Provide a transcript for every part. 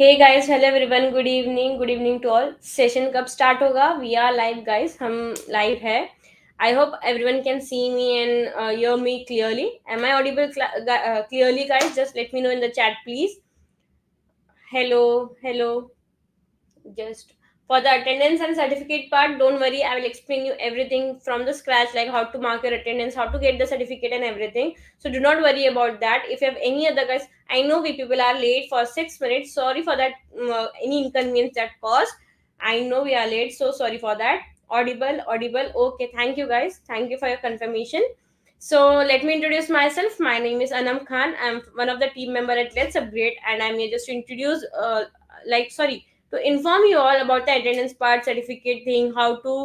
Hey guys, hello everyone, good evening to all. Session कब start होगा? We are live guys, हम live है. I hope everyone can see me and hear me clearly. Am I audible clearly guys? Just let me know in the chat please. Hello. Just for the attendance and certificate part, don't worry, I will explain you everything from the scratch, like how to mark your attendance, how to get the certificate and everything. So do not worry about that. If you have any other guys, I know we people are late for 6 minutes. Sorry for that, any inconvenience that caused. I know we are late, so sorry for that. Audible. Okay, thank you guys. Thank you for your confirmation. So let me introduce myself. My name is Anam Khan. I'm one of the team member at LetsUpgrade, and I'm here just to introduce, to inform you all about the attendance part, certificate thing, how to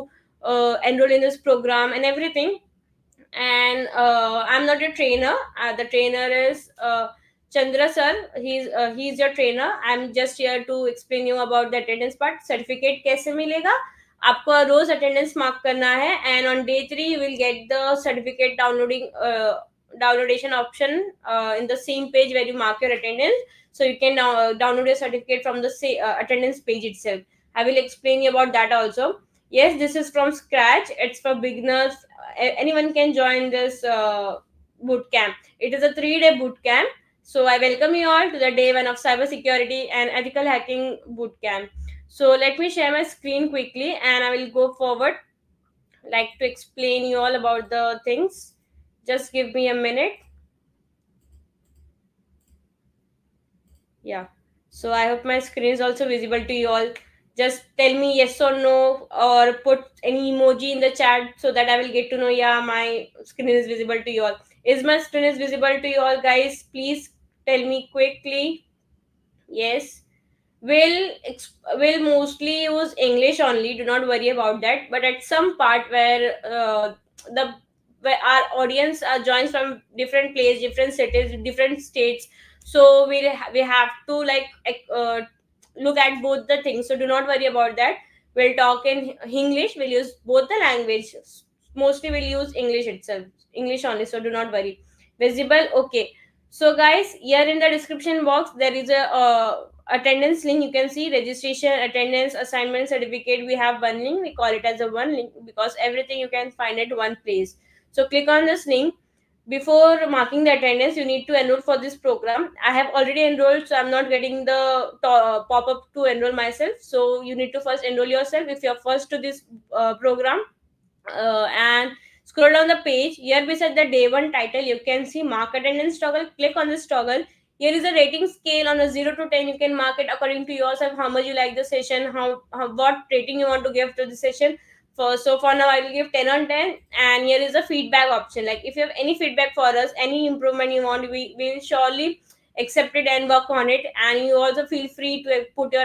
enroll in this program and everything. And I'm not a trainer. The trainer is Chandra sir. He's your trainer. I'm just here to explain you about the attendance part. Certificate कैसे मिलेगा? आपको रोज attendance mark करना है, and on day 3 you will get the certificate downloadation option in the same page where you mark your attendance. So you can download your certificate from the attendance page itself. I will explain you about that also. Yes, this is from scratch. It's for beginners. Anyone can join this boot camp. It is a 3-day boot camp. So I welcome you all to the day one of cybersecurity and ethical hacking boot camp. So let me share my screen quickly, and I will go forward, like to explain you all about the things. Just give me a minute. Yeah. So I hope my screen is also visible to you all. Just tell me yes or no, or put any emoji in the chat so that I will get to know, yeah, my screen is visible to you all. Is my screen is visible to you all, guys? Please tell me quickly. Yes. We'll mostly use English only. Do not worry about that. But at some part where the where our audience joins from different places, different cities, different states, so we have to look at both the things. So do not worry about that. We'll talk in English. We'll use both the language. Mostly we'll use English itself, English only. So do not worry. Visible, okay. So guys, here in the description box there is a attendance link. You can see registration, attendance, assignment, certificate. We have one link. We call it as a one link because everything you can find at one place. So click on this link. Before marking the attendance, you need to enroll for this program. I have already enrolled, so I'm not getting the pop-up to enroll myself. So you need to first enroll yourself if you're first to this program. And scroll down the page. Here beside the day one title, you can see mark attendance toggle. Click on this toggle. Here is a rating scale on a 0 to 10. You can mark it according to yourself, how much you like the session, how what rating you want to give to the session. For now I will give 10 on 10. And here is a feedback option. Like if you have any feedback for us, any improvement you want, we will surely accept it and work on it. And you also feel free to put your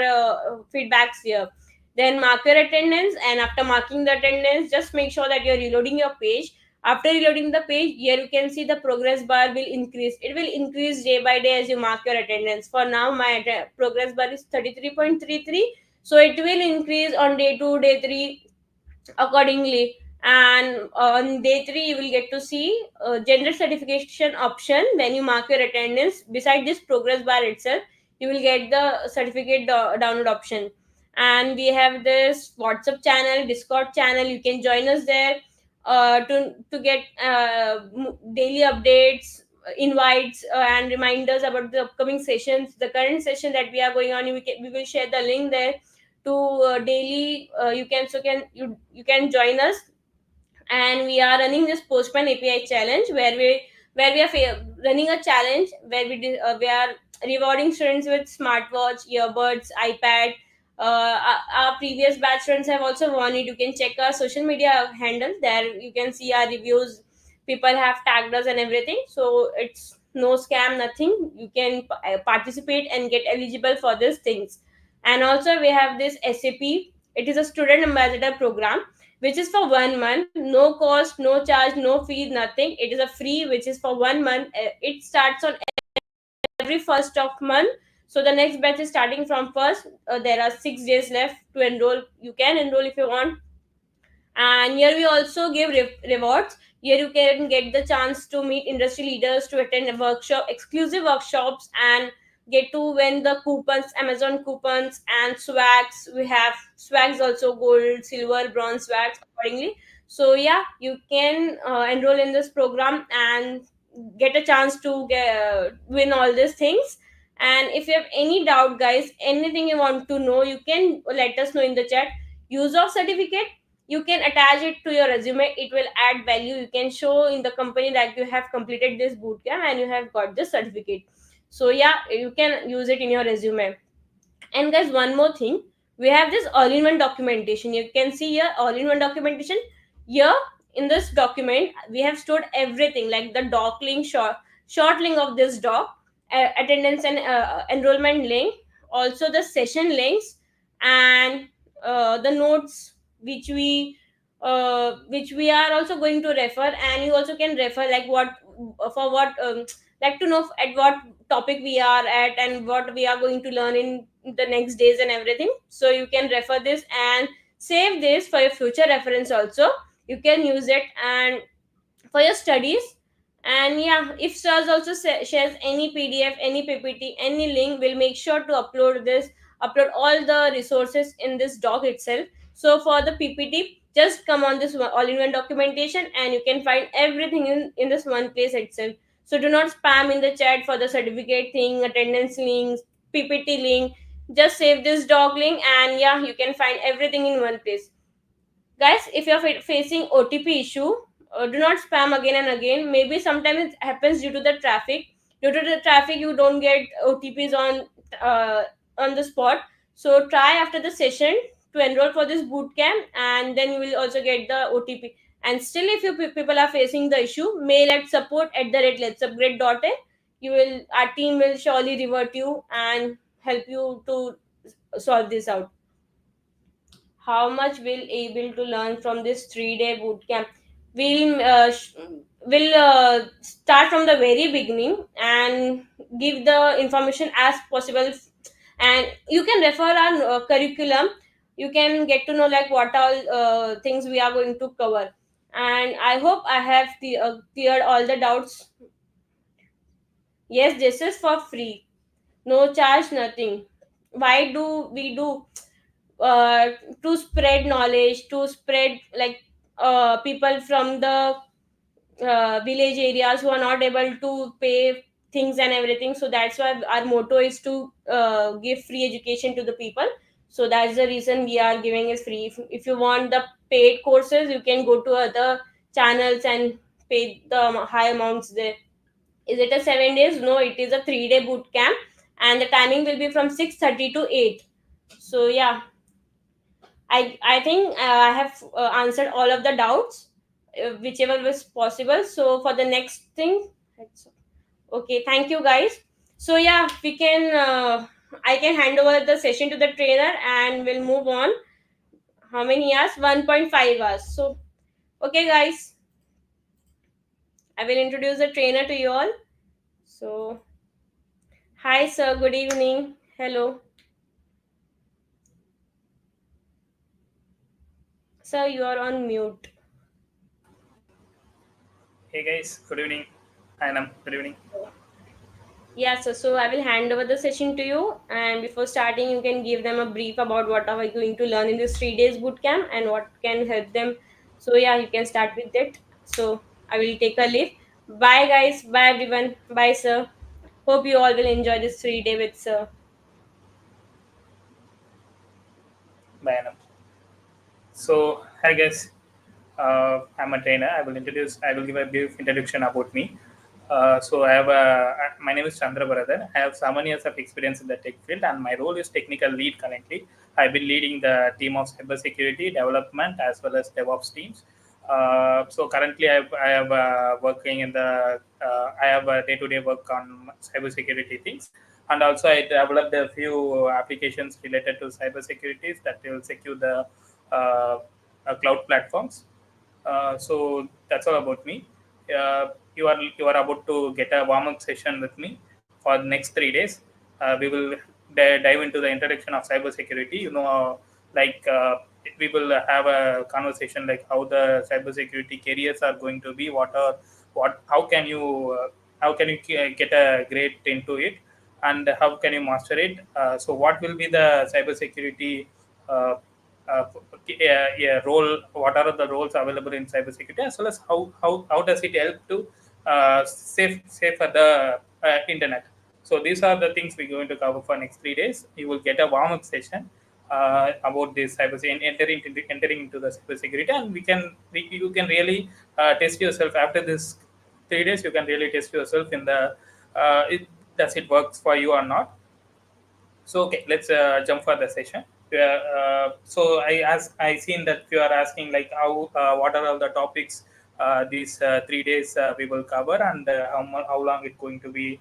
feedbacks here. Then mark your attendance, and after marking the attendance, just make sure that you're reloading your page. After reloading the page, here you can see the progress bar will increase. It will increase day by day as you mark your attendance. For now my progress bar is 33.33, so it will increase on day 2, day 3 accordingly. And on day 3 you will get to see gender certification option. When you mark your attendance, beside this progress bar itself, you will get the certificate download option. And we have this WhatsApp channel, Discord channel. You can join us there to get daily updates, invites, and reminders about the upcoming sessions. The current session that we are going on, we will share the link there to daily. You can join us. And we are running this postman API challenge, where we are running a challenge where we are rewarding students with smartwatch, earbuds, iPad. Our previous batch students have also won it. You can check our social media handle there. You can see our reviews. People have tagged us and everything, so it's no scam, nothing. You can participate and get eligible for these things. And also we have this SAP. It is a student ambassador program, which is for 1 month. No cost, no charge, no fees, nothing. It is a free, which is for 1 month. It starts on every first of month. So the next batch is starting from first. There are 6 days left to enroll. You can enroll if you want. And here we also give rewards. Here you can get the chance to meet industry leaders, to attend a workshop, exclusive workshops, and get to win the coupons, Amazon coupons and swags. We have swags also, gold, silver, bronze swags accordingly. So yeah, you can enroll in this program and get a chance to win all these things. And if you have any doubt, guys, anything you want to know, you can let us know in the chat. Use of certificate, you can attach it to your resume, it will add value. You can show in the company that you have completed this bootcamp and you have got this certificate. So yeah, you can use it in your resume. And guys, one more thing, we have this all-in-one documentation. You can see here all-in-one documentation. Here in this document, we have stored everything like the doc link, short link of this doc, attendance and enrollment link, also the session links, and the notes which we are also going to refer. And you also can refer like what for what like to know at what topic we are at and what we are going to learn in the next days and everything. So you can refer this and save this for your future reference also. You can use it and for your studies. And yeah, if sirs also shares any PDF, any PPT, any link, we'll make sure to upload all the resources in this doc itself. So for the PPT, just come on this all-in-one documentation and you can find everything in this one place itself. So do not spam in the chat for the certificate thing, attendance links, PPT link. Just save this doc link and yeah, you can find everything in one place. Guys, if you're facing OTP issue, do not spam again and again. Maybe sometimes it happens due to the traffic. Due to the traffic, you don't get OTPs uh, on the spot. So try after the session to enroll for this bootcamp, and then you will also get the OTP. And still, if you people are facing the issue, mail at support@letsupgrade.in. You will, our team will surely revert you and help you to solve this out. How much we'll able to learn from this 3-day boot camp? We'll start from the very beginning and give the information as possible. And you can refer our curriculum. You can get to know like what all things we are going to cover. And I hope I have cleared all the doubts. Yes, this is for free, no charge, nothing. Why do we do? uh, to spread knowledge, to spread like people from the village areas who are not able to pay things and everything. So that's why our motto is to give free education to the people. So that's the reason we are giving it free. If you want the paid courses, you can go to other channels and pay the high amounts there. Is it a 7 days? No, it is a 3-day boot camp, and the timing will be from 6:30 to 8. So yeah, I think I have answered all of the doubts, whichever was possible. So for the next thing, okay, thank you guys. So yeah, we can. I can hand over the session to the trainer, and we'll move on. How many hours? 1.5 hours. So okay, guys, I will introduce the trainer to you all. So hi, sir. Good evening. Hello, sir. You are on mute. Hey guys, good evening. Hi Nam, good evening. Yeah, so I will hand over the session to you. And before starting, you can give them a brief about what are we going to learn in this 3 days bootcamp and what can help them. So yeah, you can start with it. So I will take a leave. Bye guys. Bye everyone. Bye sir. Hope you all will enjoy this 3 day with sir. Bye Nam. So hi guys, I'm a trainer. I will give a brief introduction about me. My name is Chandra Bharadhan. I have 7 years of experience in the tech field, and my role is technical lead currently. I've been leading the team of cybersecurity development as well as DevOps teams. So currently, I have working in the I have a day-to-day work on cybersecurity things, and also I developed a few applications related to cybersecurity that will secure the uh, cloud platforms. So that's all about me. You are about to get a warm up session with me for the next 3 days. We will dive into the introduction of cybersecurity. Like we will have a conversation like how the cybersecurity careers are going to be. What how can you get a grade into it? and how can you master it. So what will be the cybersecurity uh, role, what are the roles available in cybersecurity, as well as how does it help to safer the internet. So these are the things we're going to cover for next 3 days. You will get a warm-up session about this entering into the cybersecurity, and you can really test yourself after this 3 days. You can really test yourself in the does it works for you or not. So okay, let's jump for the session. So I seen that you are asking like how what are all the topics these 3 days we will cover, and how long it's going to be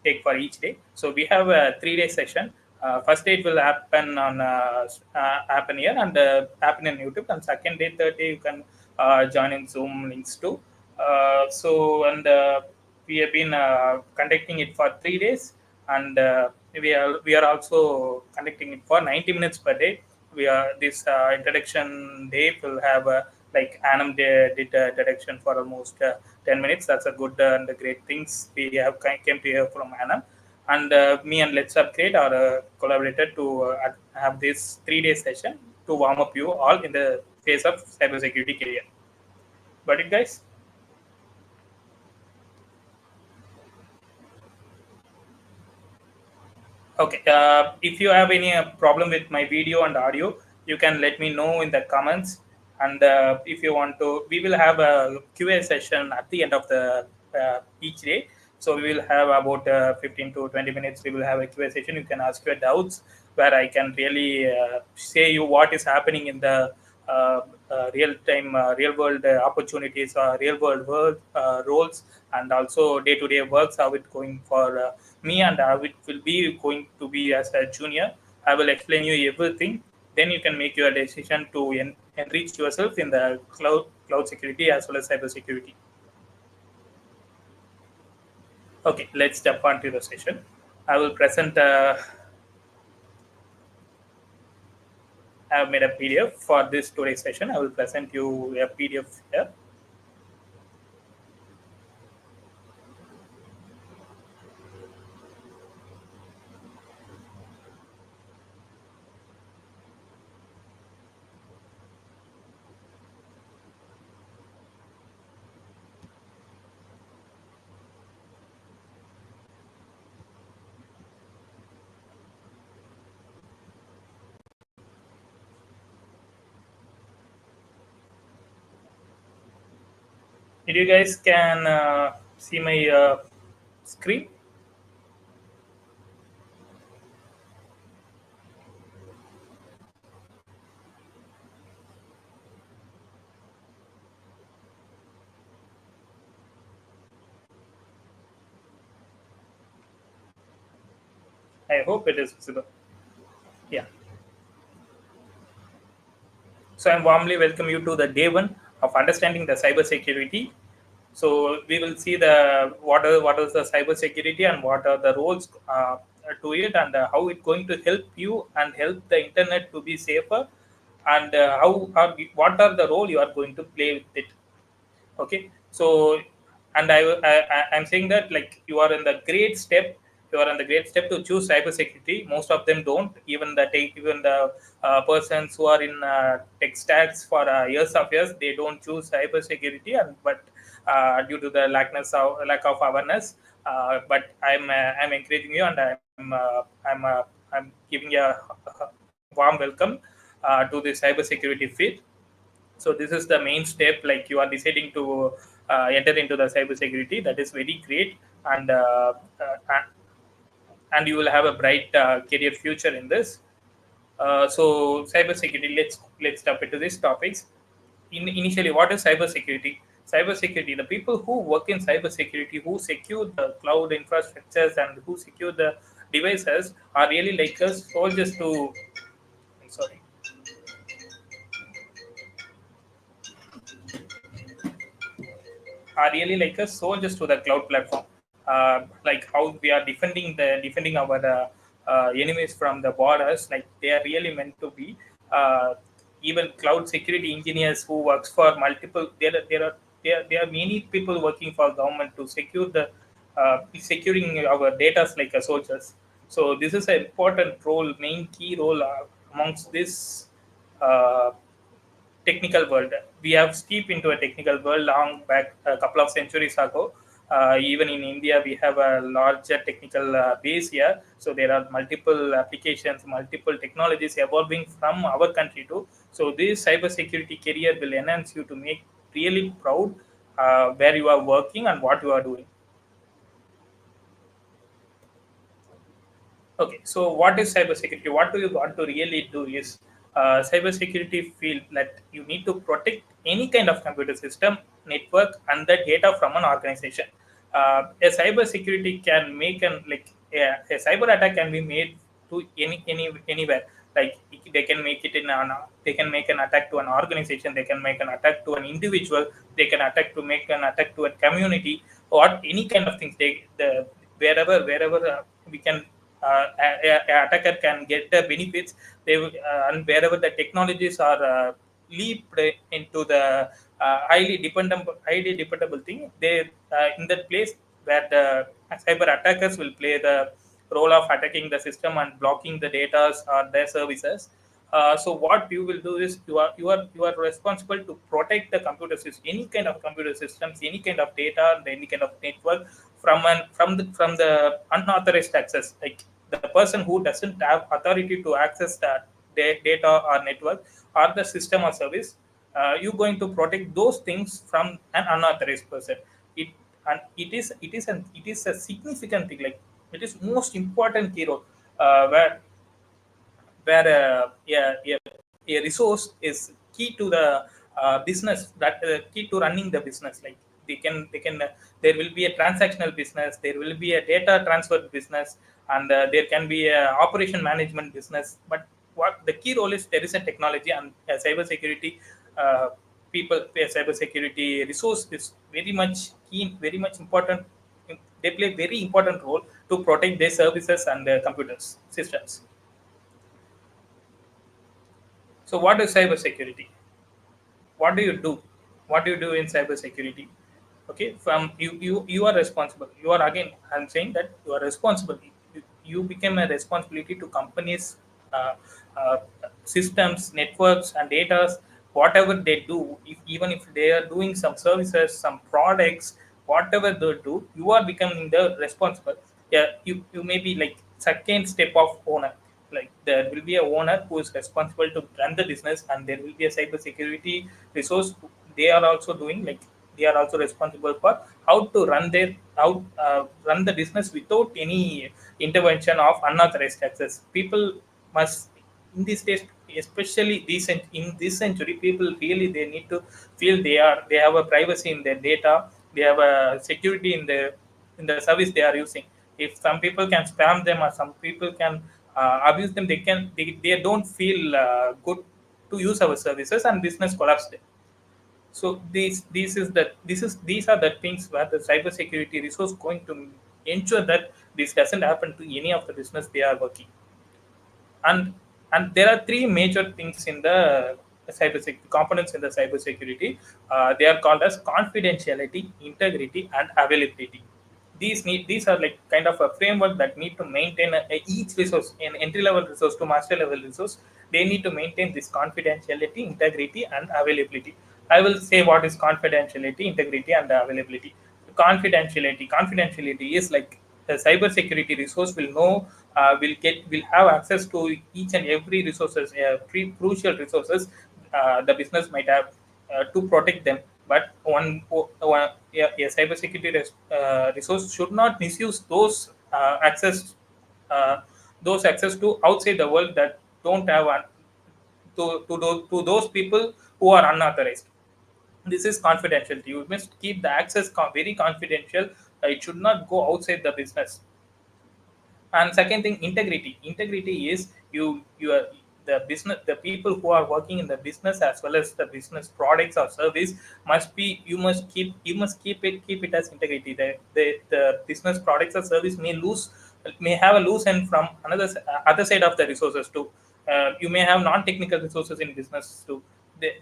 take for each day. So we have a 3 day session. First day it will happen on happen here and happen in YouTube, and second day, third day you can join in Zoom links too. And we have been conducting it for 3 days, and we are also conducting it for 90 minutes per day. We are this introduction day will have like Anam did introduction for almost 10 minutes. That's a good and great things we have came to hear from Anam. And me and Let's Upgrade are collaborated to have this 3 day session to warm up you all in the phase of cybersecurity career. Got it, guys? Okay. If you have any problem with my video and audio, you can let me know in the comments. And if you want to, we will have a QA session at the end of the each day. So we will have about 15 to 20 minutes. We will have a QA session. You can ask your doubts, where I can really say you what is happening in the real time, real world opportunities, real world roles, and also day to day works. How it going for me, and how it will be going to be as a junior. I will explain you everything. Then you can make your decision to enrich yourself in the cloud security as well as cyber security. Okay, let's jump onto the session. I will present. I have made a PDF for this today's session. I will present you a PDF here. Did you guys can see my screen? I hope it is visible. Yeah. So I warmly welcome you to the day one of understanding the cybersecurity. So we will see the what is the cybersecurity and what are the roles to it, and how it's going to help you and help the internet to be safer, and what are the role you are going to play with it. Okay, so and I'm saying that like you are in the great step, you are in the great step to choose cybersecurity. Most of them don't, even the persons who are in tech stacks for years of years, they don't choose cybersecurity, and but due to the lack of awareness, but I'm encouraging you, and I'm giving you a warm welcome to the cybersecurity field. So this is the main step, like you are deciding to enter into the cybersecurity. That is very great, and and you will have a bright career future in this. So cybersecurity. Let's jump into these topics. Initially, what is cybersecurity? Cybersecurity, the people who work in cybersecurity, who secure the cloud infrastructures and who secure the devices, are really like us soldiers to. I'm sorry. Are really like a soldiers to the cloud platform. Like how we are defending our enemies from the borders. Like they are really meant to be. Even cloud security engineers who works for multiple. There are many people working for government to secure the securing our data like a soldiers. So this is an important role, main key role amongst this uh, technical world. We have steeped into a technical world long back a couple of centuries ago. Even in India, we have a larger technical base here. So there are multiple applications, multiple technologies evolving from our country too. So this cybersecurity career will enhance you to make really proud where you are working and what you are doing. Okay, so what is cybersecurity? What do you want to really do is cybersecurity field that you need to protect any kind of computer system, network, and the data from an organization. A cybersecurity can make an like a cyber attack can be made to anywhere. Like they can make it in an they can make an attack to an organization. They can make an attack to an individual. They can attack to make an attack to a community or any kind of things. The wherever we can attacker can get the benefits and wherever the technologies are leaped into the highly dependable thing they in that place where the cyber attackers will play the role of attacking the system and blocking the data or their services. So what you will do is you are responsible to protect the computer system, any kind of computer systems, any kind of data, any kind of network from the unauthorized access. Like the person who doesn't have authority to access that data or network or the system or service, you're going to protect those things from an unauthorized person. It and it is a significant thing. Like it is most important key role where a resource is key to the business that key to running the business. Like they can there will be a transactional business, there will be a data transfer business, and there can be a operation management business. But what the key role is, there is a technology and a cybersecurity people. A cybersecurity resource is very much key, very much important. They play very important role to protect their services and their computers systems. So, what is cybersecurity? What do you do? What do you do in cybersecurity? Okay, from you are responsible. You are again. I'm saying that you are responsible. You become a responsibility to companies, uh, uh, systems, networks, and data. Whatever they do, even if they are doing some services, some products, whatever they do, you are becoming the responsible. Yeah, you may be like second step of owner. Like there will be a owner who is responsible to run the business, and there will be a cyber security resource. They are also doing like they are also responsible for how to run the business without any intervention of unauthorized access. People must in these days, especially in this century, people really they need to feel they have a privacy in their data, they have a security in the service they are using. If some people can spam them or some people can abuse them, they don't feel good to use our services and business collapse. So these are the things where the cybersecurity resource going to ensure that this doesn't happen to any of the business they are working. And there are three major things in the cybersecurity components in the cybersecurity. They are called as confidentiality, integrity, and availability. These are like kind of a framework that need to maintain each resource, an entry level resource to master level resource. They need to maintain this confidentiality, integrity, and availability. I will say what is confidentiality, integrity, and availability. Confidentiality is like the cybersecurity resource will know, will have access to each and every resources, crucial resources the business might have to protect them. But a cybersecurity resource should not misuse uh, those access to outside the world that don't have to those people who are unauthorized. This is confidential. You must keep the access very confidential. It should not go outside the business. And second thing, integrity is you are the business, the people who are working in the business as well as the business products or service must be, you must keep it as integrity. The business products or service may have a loose end from other side of the resources too. You may have non-technical resources in business too.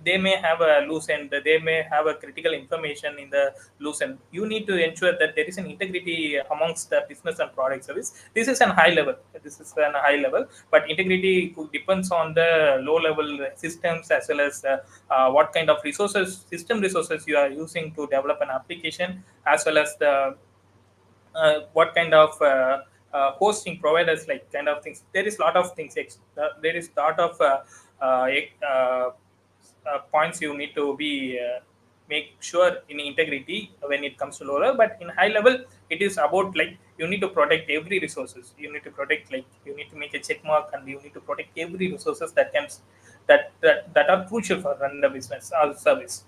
they may have a loose end, they may have a critical information in the loose end. You need to ensure that there is an integrity amongst the business and product service. This is an high level. This is an high level, but integrity depends on the low level systems as well as what kind of resources, system resources you are using to develop an application, as well as the what kind of hosting providers, like kind of things. There is a lot of things. There is a lot of points you need to be make sure in integrity when it comes to low level. But in high level, it is about like you need to protect every resources. You need to protect, like you need to make a check mark, and you need to protect every resources that can that are crucial for run the business or service.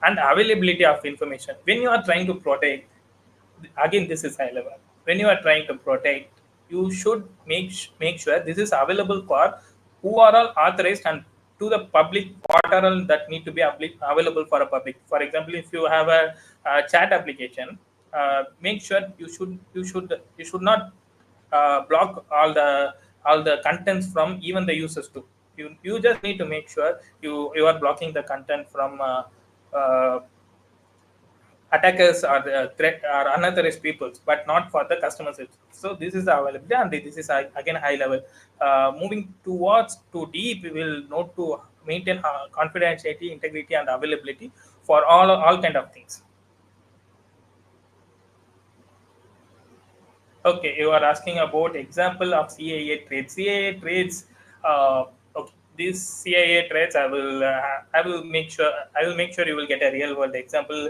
And availability of information when you are trying to protect, again this is high level. When you are trying to protect, you should make sure this is available for who are all authorized, and to the public what are all that need to be available for a public. For example, if you have a chat application, make sure you should not block all the contents from even the users too. You just need to make sure you are blocking the content from uh, attackers or the threat or unauthorized peoples, but not for the customers itself. So this is the availability, and this is again high level. Moving towards too deep, we will note to maintain confidentiality, integrity, and availability for all kind of things. Okay, you are asking about example of CAA trades. CAA trades. Okay, these CAA trades, I will make sure you will get a real world example.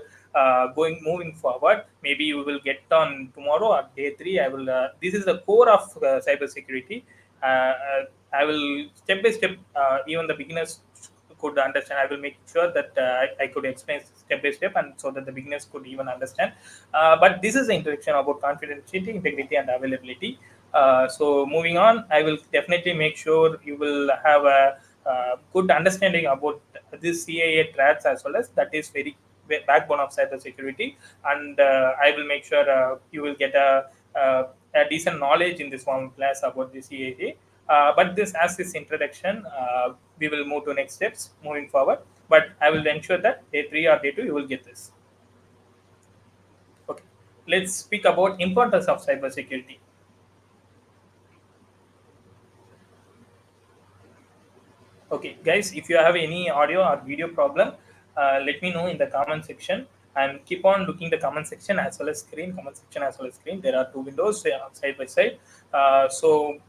Going moving forward, maybe you will get on tomorrow or day 3. I will. This is the core of cybersecurity. I will step by step. Even the beginners could understand. I will make sure that I could explain step by step, and so that the beginners could even understand. But this is the introduction about confidentiality, integrity, and availability. So moving on, I will definitely make sure you will have a good understanding about this CAA threats as well, as that is very backbone of cybersecurity. And I will make sure you will get a decent knowledge in this form class about the CAA. But this, as this introduction, we will move to next steps moving forward. But I will ensure that day 3 or day 2 you will get this. Okay, let's speak about importance of cybersecurity. Okay, guys, if you have any audio or video problem, let me know in the comment section, and keep on looking the comment section as well as screen. Comment section as well as screen. There are two windows side by side. So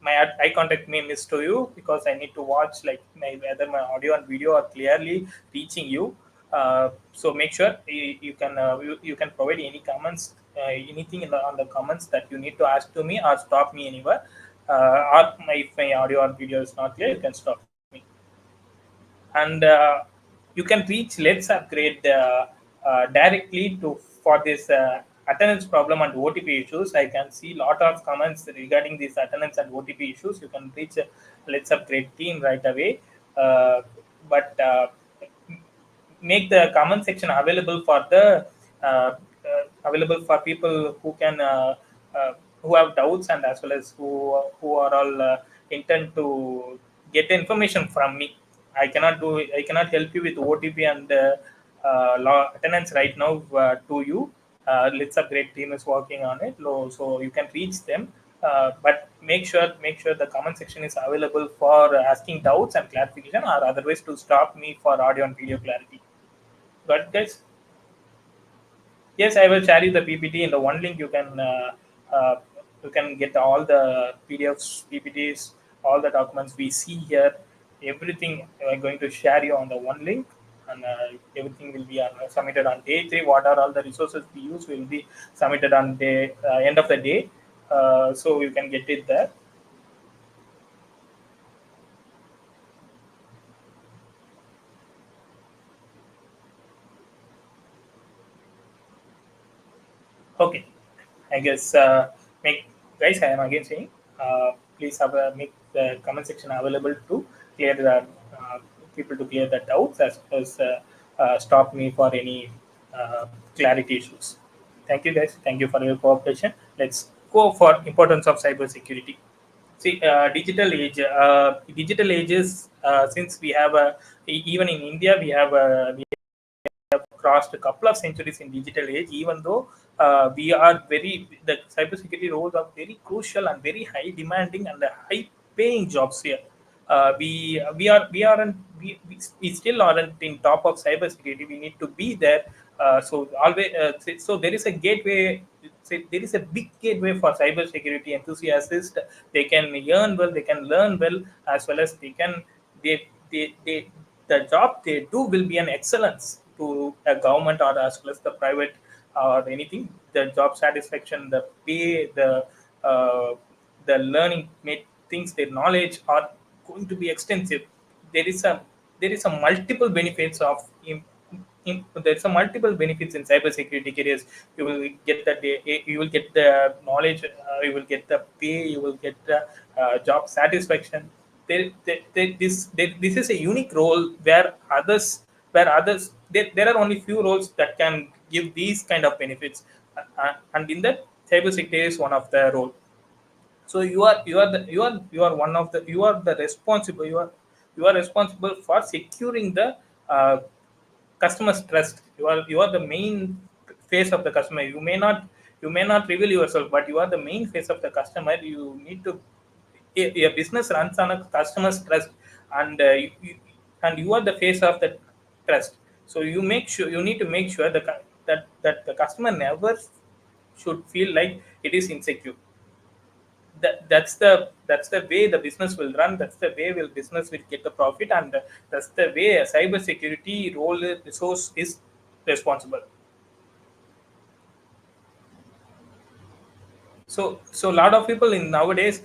my eye contact may miss to you because I need to watch like whether my audio and video are clearly reaching you. So make sure you can provide any comments, anything on the comments that you need to ask to me or stop me anywhere. Or if my audio or video is not clear, you can stop me. And you can reach Let's Upgrade directly to for this attendance problem and OTP issues. I can see lot of comments regarding these attendance and OTP issues. You can reach Let's Upgrade team right away. But make the comment section available for the available for people who can who have doubts, and as well as who are all intent to get information from me. I cannot help you with OTP and attendance right now to you. Let's Upgrade team is working on it, so you can reach them. But make sure the comment section is available for asking doubts and clarification, or otherwise to stop me for audio and video clarity. Got it, guys? Yes, I will share you the PPT in the one link. Uh, you can get all the PDFs, PPTs, all the documents we see here. Everything I'm going to share you on the one link, and everything will be submitted on day 3. What are all the resources we use will be submitted on day end of the day, so you can get it there. Okay, I guess make guys. I am again saying, please have make the comment section available to clear the people to clear the doubts, as well as stop me for any clarity issues. Thank you, guys. Thank you for your cooperation. Let's go for importance of cybersecurity. See, digital ages. Since we have even in India, we have crossed a couple of centuries in digital age. Even though we are the cybersecurity roles are very crucial and very high demanding and high paying jobs here. We aren't we still aren't in top of cybersecurity. We need to be there. So always so there is a gateway. There is a big gateway for cybersecurity enthusiasts. They can earn well, they can learn well, as well as they the job they do will be an excellence to a government or as well as the private or anything. The job satisfaction, the pay, uh, the learning made things, their knowledge are going to be extensive. There is a multiple benefits of there's a multiple benefits in cybersecurity careers. You will get you will get the knowledge, you will get the pay, you will get the job satisfaction. This is a unique role where others there are only few roles that can give these kind of benefits, and in that cybersecurity is one of the role. So you are one of the you are the responsible you are responsible for securing the uh, customer's trust. You are the main face of the customer. You may not reveal yourself, but you are the main face of the customer. You need to a business runs on a customer's trust, and you are the face of the trust. So you need to make sure that the customer never should feel like it is insecure. That's the way the business will run. That's the way will business will get the profit, and that's the way a cyber security role resource is responsible. So a lot of people in nowadays,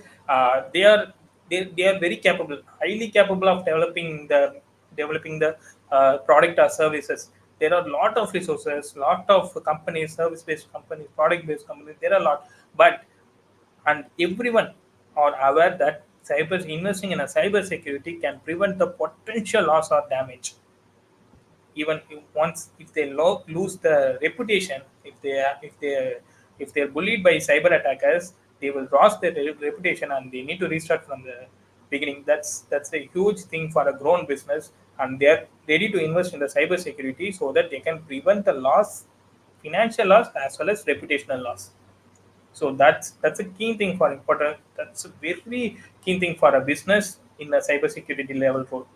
they are very capable, highly capable of developing the product or services. There are a lot of resources, lot of companies, service based companies, product based companies. There are a lot, but and everyone are aware that cyber investing in a cyber security can prevent the potential loss or damage. Even if they lose the reputation, if they're bullied by cyber attackers, they will lose their reputation and they need to restart from the beginning. That's a huge thing for a grown business, and they're ready to invest in the cyber security so that they can prevent the loss, financial loss as well as reputational loss. So that's a key thing for important. That's a very key thing for a business in a cybersecurity level role.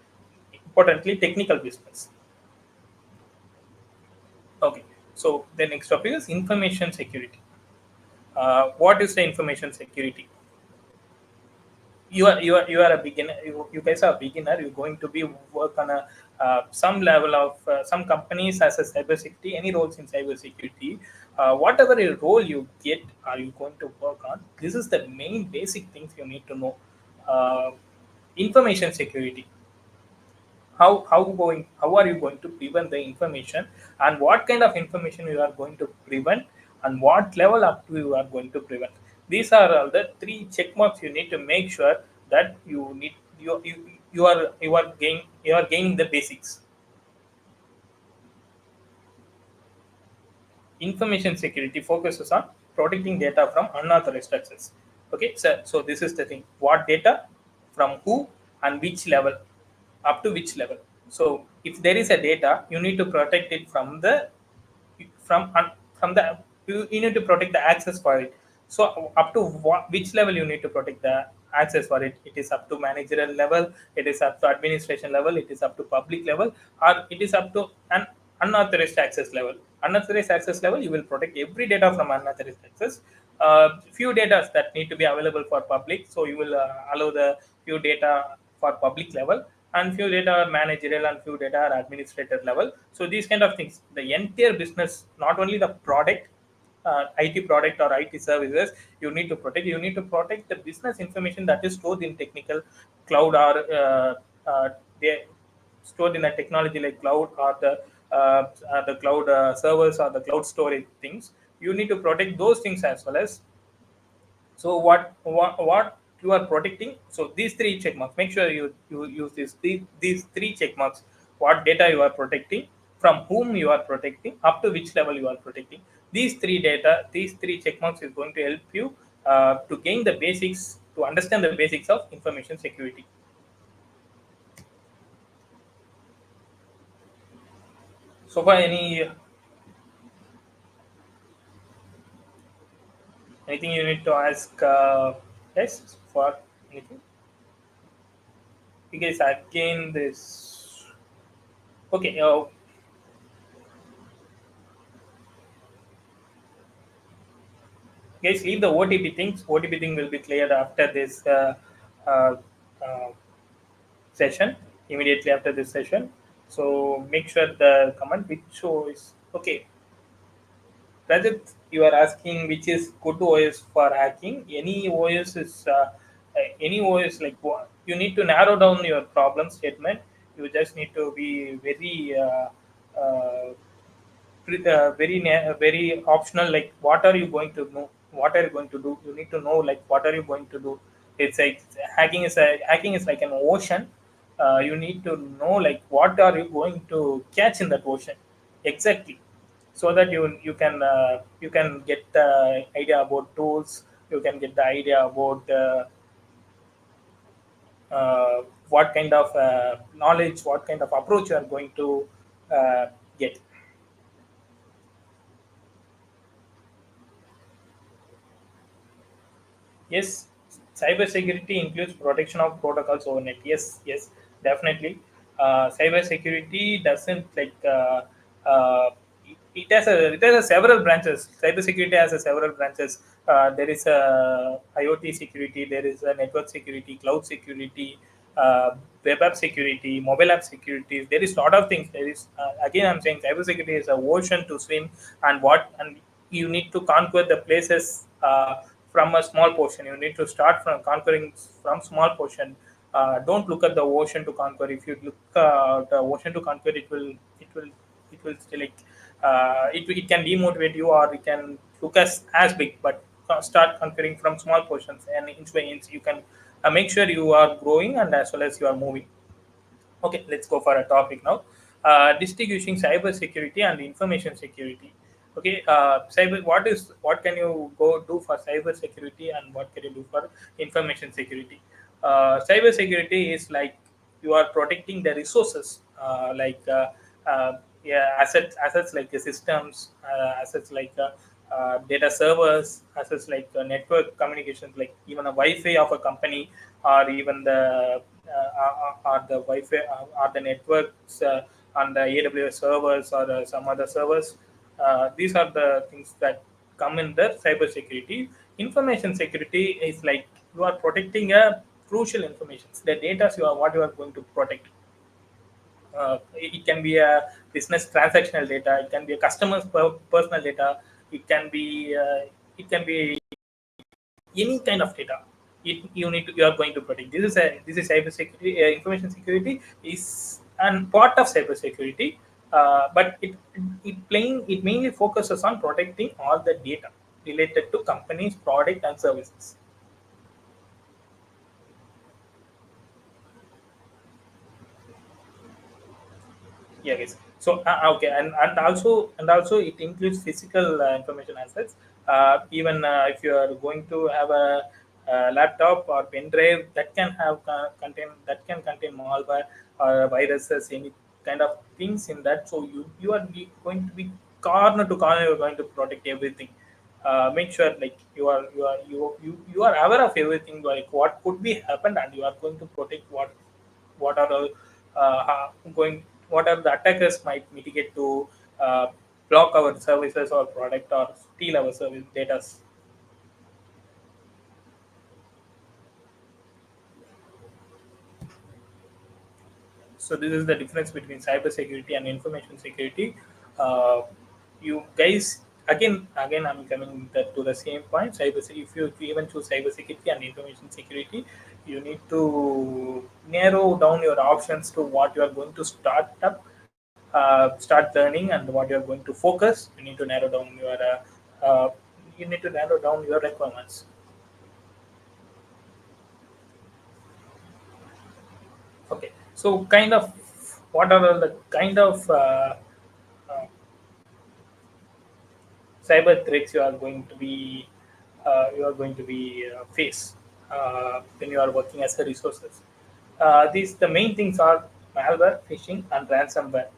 Importantly, technical business. Okay. So the next topic is information security. What is the information security? You are a beginner. You guys are a beginner. You're going to be work on a some level of some companies as a cybersecurity. Any roles in cybersecurity, whatever a role you get, are you going to work on? This is the main basic things you need to know. Uh, Information security. How are you going to prevent the information, and what kind of information you are going to prevent, and what level up to you are going to prevent. These are all the three check marks you need to make sure that you are gaining the basics. Information security focuses on protecting data from unauthorized access. Okay, so this is the thing. What data, from who, and which level, up to which level. So if there is a data, you need to protect it from un- from the you need to protect the access for it. So up to which level you need to protect the access for it. It is up to managerial level, it is up to administration level, it is up to public level, or it is up to an unauthorized access level. Unauthorized access level, you will protect every data from unauthorized access. Few data that need to be available for public, so you will allow the few data for public level, and few data are managerial and few data are administrator level. So these kind of things, the entire business, not only the product, IT product or IT services, you need to protect. You need to protect the business information that is stored in technical cloud, or they stored in a technology like cloud, or the cloud servers or the cloud storage things. You need to protect those things as well as. So what you are protecting. So these three check marks. Make sure you use these three check marks. What data you are protecting, from whom you are protecting, up to which level you are protecting. These three check marks is going to help you to gain the basics to understand the basics of information security. So far, anything you need to ask? Yes, for anything. Because again, this. Okay, guys, leave the OTP things. OTP thing will be cleared after this uh, uh, session. Immediately after this session. So make sure the command which shows. Okay, Rajat, you are asking which is good OS for hacking. Any OS like you need to narrow down your problem statement. You just need to be very very optional. Like what are you going to know? What are you going to do? You need to know like what are you going to do. It's like hacking is like an ocean. You need to know like what are you going to catch in that ocean exactly, so that you can get the idea about tools. You can get the idea about what kind of knowledge, what kind of approach you are going to get. Yes, cybersecurity includes protection of protocols over net. Yes, yes, definitely. Cybersecurity doesn't it has a several branches. Cybersecurity has a several branches. There is a IoT security, there is a network security, cloud security, web app security, mobile app security. There is a lot of things. There is again, I'm saying cybersecurity is a ocean to swim, and you need to conquer the places from a small portion. You need to start from conquering from small portion. Don't look at the ocean to conquer. If you look the ocean to conquer, it will still like it can demotivate you, or it can look as big. But start conquering from small portions, and inch by inch you can make sure you are growing and as well as you are moving. Okay, let's go for a topic now. Distinguishing cyber security and information security. Okay, cyber. What can you go do for cyber security and what can you do for information security? Cyber security is like you are protecting the resources, yeah, assets like the systems, assets like data servers, assets like network communications, like even a Wi-Fi of a company, or even the or the Wi-Fi or the networks on the AWS servers or some other servers. These are the things that come in the cyber security. Information security is like you are protecting a crucial information. The data what you are going to protect. It can be a business transactional data. It can be a customer's personal data. It can be any kind of data. You are going to protect. This is cyber security. Information security is an part of cyber security, but it mainly focuses on protecting all the data related to companies, product, and services. Yeah, yes. So okay, and also it includes physical information assets. Even if you are going to have a, laptop or pen drive that can have contain malware or viruses, any kind of things in that. So you are going to be corner to corner. You are going to protect everything. Make sure like you are aware of everything, like what could be happened, and you are going to protect what are the going what are the attackers might mitigate to block our services or product or steal our service data. So this is the difference between cyber security and information security. uh, you guys, again I'm coming to the same point. If you even choose cyber security and information security, you need to narrow down your options to what you are going to start learning and what you're going to focus. Uh, you need to narrow down your requirements. Okay, so kind of what are the kind of uh, cyber threats you are going to be face? when you are working as a resources. These the main things are malware, phishing, and ransomware,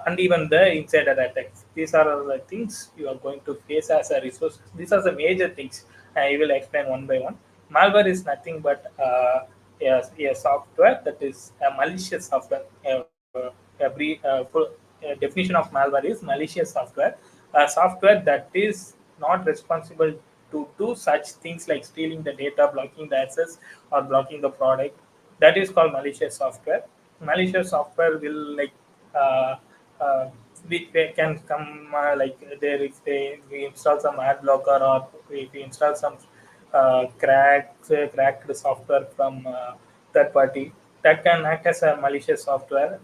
and even the insider attacks. These are all the things you are going to face as a resource. These are the major things. I will explain one by one. Malware is nothing but a software that is a malicious software. Definition of malware is malicious software, a software that is not responsible to do such things like stealing the data, blocking the access, or blocking the product. That is called malicious software. Malicious software will like uh, uh, we can come like there if we install some ad blocker, or if we install some cracked software from third party, that can act as a malicious software,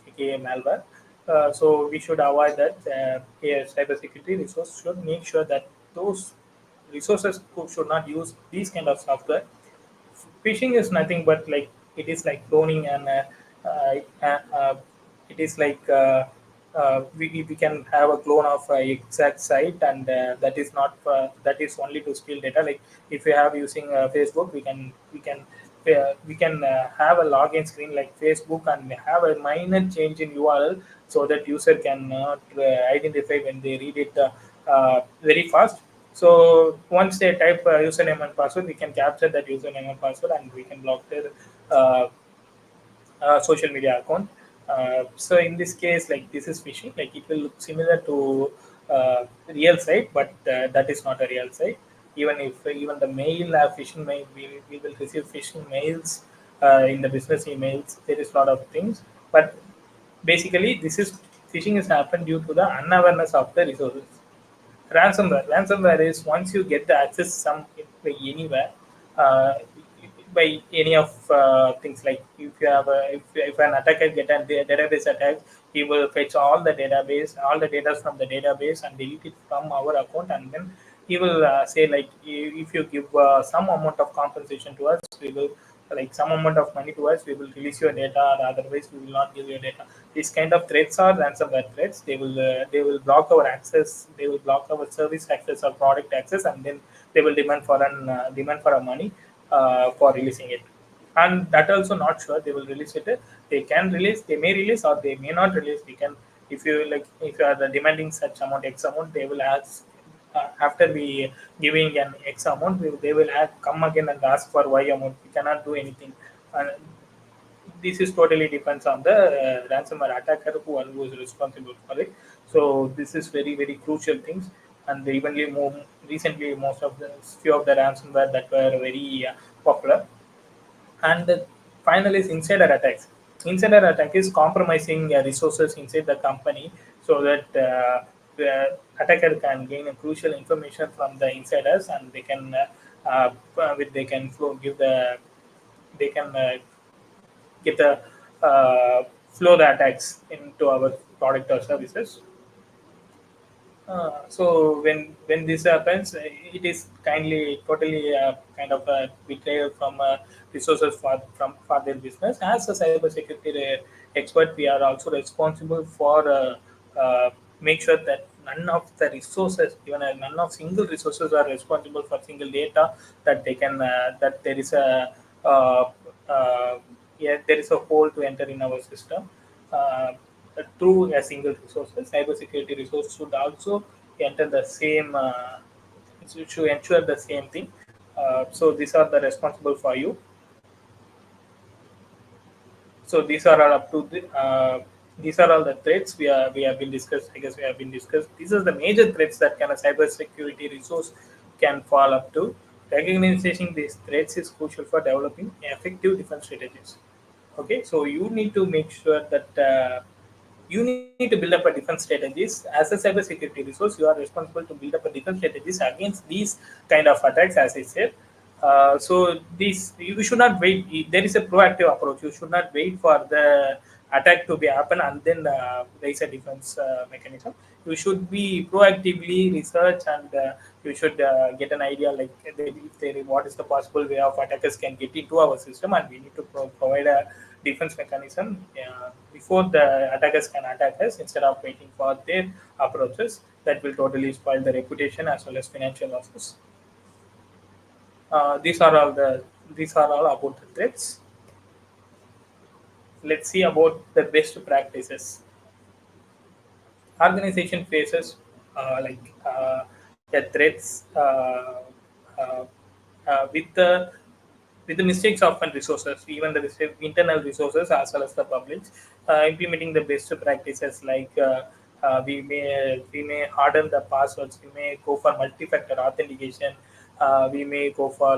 aka malware. So we should avoid that. A cybersecurity resource should make sure that those resources should not use these kind of software. Phishing is nothing but like it is like cloning, and it is like we can have a clone of exact site, and that is not that is only to steal data. Like if we have using Facebook, we can have a login screen like Facebook, and have a minor change in URL, so that user can identify when they read it very fast. So once they type username and password, we can capture that username and password, and we can block their uh, social media account. So in this case, like this is phishing. Like it will look similar to real site, but that is not a real site. Even the mail phishing mail, we will receive phishing mails in the business emails. There is a lot of things, but basically this is phishing is happened due to the unawareness of the resources. Ransomware is once you get the access some by anywhere, uh, by any of things, like if you have if an attacker get a database attack, he will fetch all the data from the database and delete it from our account, and then he will say like, if you give some amount of compensation to us, we will like some amount of money to us, we will release your data, or otherwise we will not give your data. These kind of threats are ransomware threats. They will block our access, they will block our service access or product access, and then they will demand for a money for releasing it. And that also not sure they will release it. They can release, they may release, or they may not release. We can, if you like, if you are demanding such amount, X amount, they will ask after we giving an X amount, they will come again and ask for Y amount. We cannot do anything. And this is totally depends on the ransomware attacker who is responsible for it. So this is very crucial things. And evenly more recently, most of the few of the ransomware that were very popular. And the final is insider attacks. Insider attack is compromising resources inside the company, so that the attacker can gain a crucial information from the insiders, and they can they can give the they can get the flow the attacks into our product or services. So when this happens, it is kindly totally kind of a betrayal from resources for their business. As a cybersecurity expert, we are also responsible for make sure that none of the resources, even none of single resources, are responsible for single data, that they can that there is a uh, uh, yeah, there is a hole to enter in our system. Uh, through a single resources. Cybersecurity resource should also enter the same, should ensure the same thing. So these are the responsible for you. So these are all up to these are all the threats we have been discussed. I guess we have been discussed. These are the major threats that can a cybersecurity resource can fall up to. Recognizing these threats is crucial for developing effective defense strategies. Okay, so you need to make sure that you need to build up a defense strategies as a cybersecurity resource. You are responsible to build up a defense strategies against these kind of attacks, as I said. So this you should not wait. There is a proactive approach. You should not wait for the attack to be happen and then raise a defense mechanism. You should be proactively research, and you should get an idea like what is the possible way of attackers can get into our system, and we need to provide a defense mechanism before the attackers can attack us, instead of waiting for their approaches that will totally spoil the reputation as well as financial losses. These are all about the threats. Let's see about the best practices. Organization faces the threats uh, with the mistakes often resources, even the internal resources as well as the public. Implementing the best practices like we may harden the passwords, we may go for multi-factor authentication, we may go for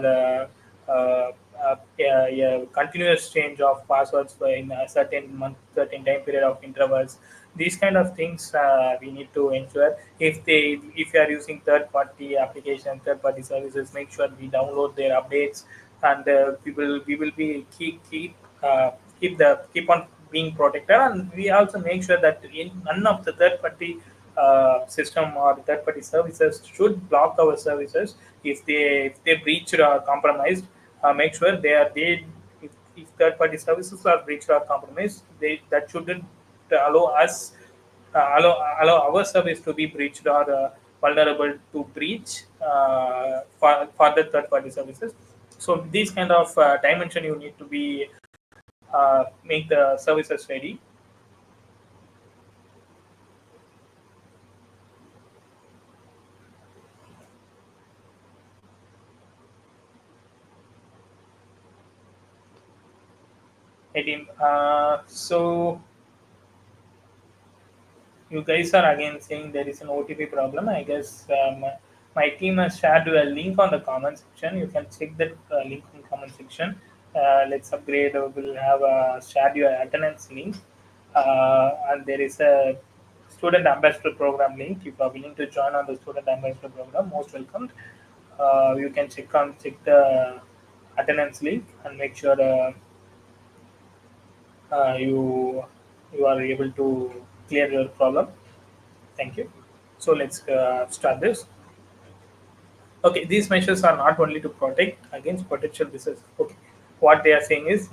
continuous change of passwords for in a certain month, certain time period of intervals. These kind of things we need to ensure. If you are using third party application, third party services, make sure we download their updates, and we will be keep on being protected, and we also make sure that in none of the third party system or third party services should block our services. If they breached or compromised, make sure if third party services are breached or compromised, they that shouldn't allow us allow our service to be breached or vulnerable to breach for the third party services. So these kind of dimension you need to be make the services ready. Ready. So you guys are again saying there is an OTP problem. I guess my team has shared you a link on the comment section. You can check that link in comment section. Let's upgrade. We'll have shared your attendance link, and there is a student ambassador program link. If you are willing to join on the student ambassador program, most welcome. You can check the attendance link and make sure you are able to clear your problem. Thank you. So let's start this. Okay, these measures are not only to protect against potential risks. Okay, what they are saying is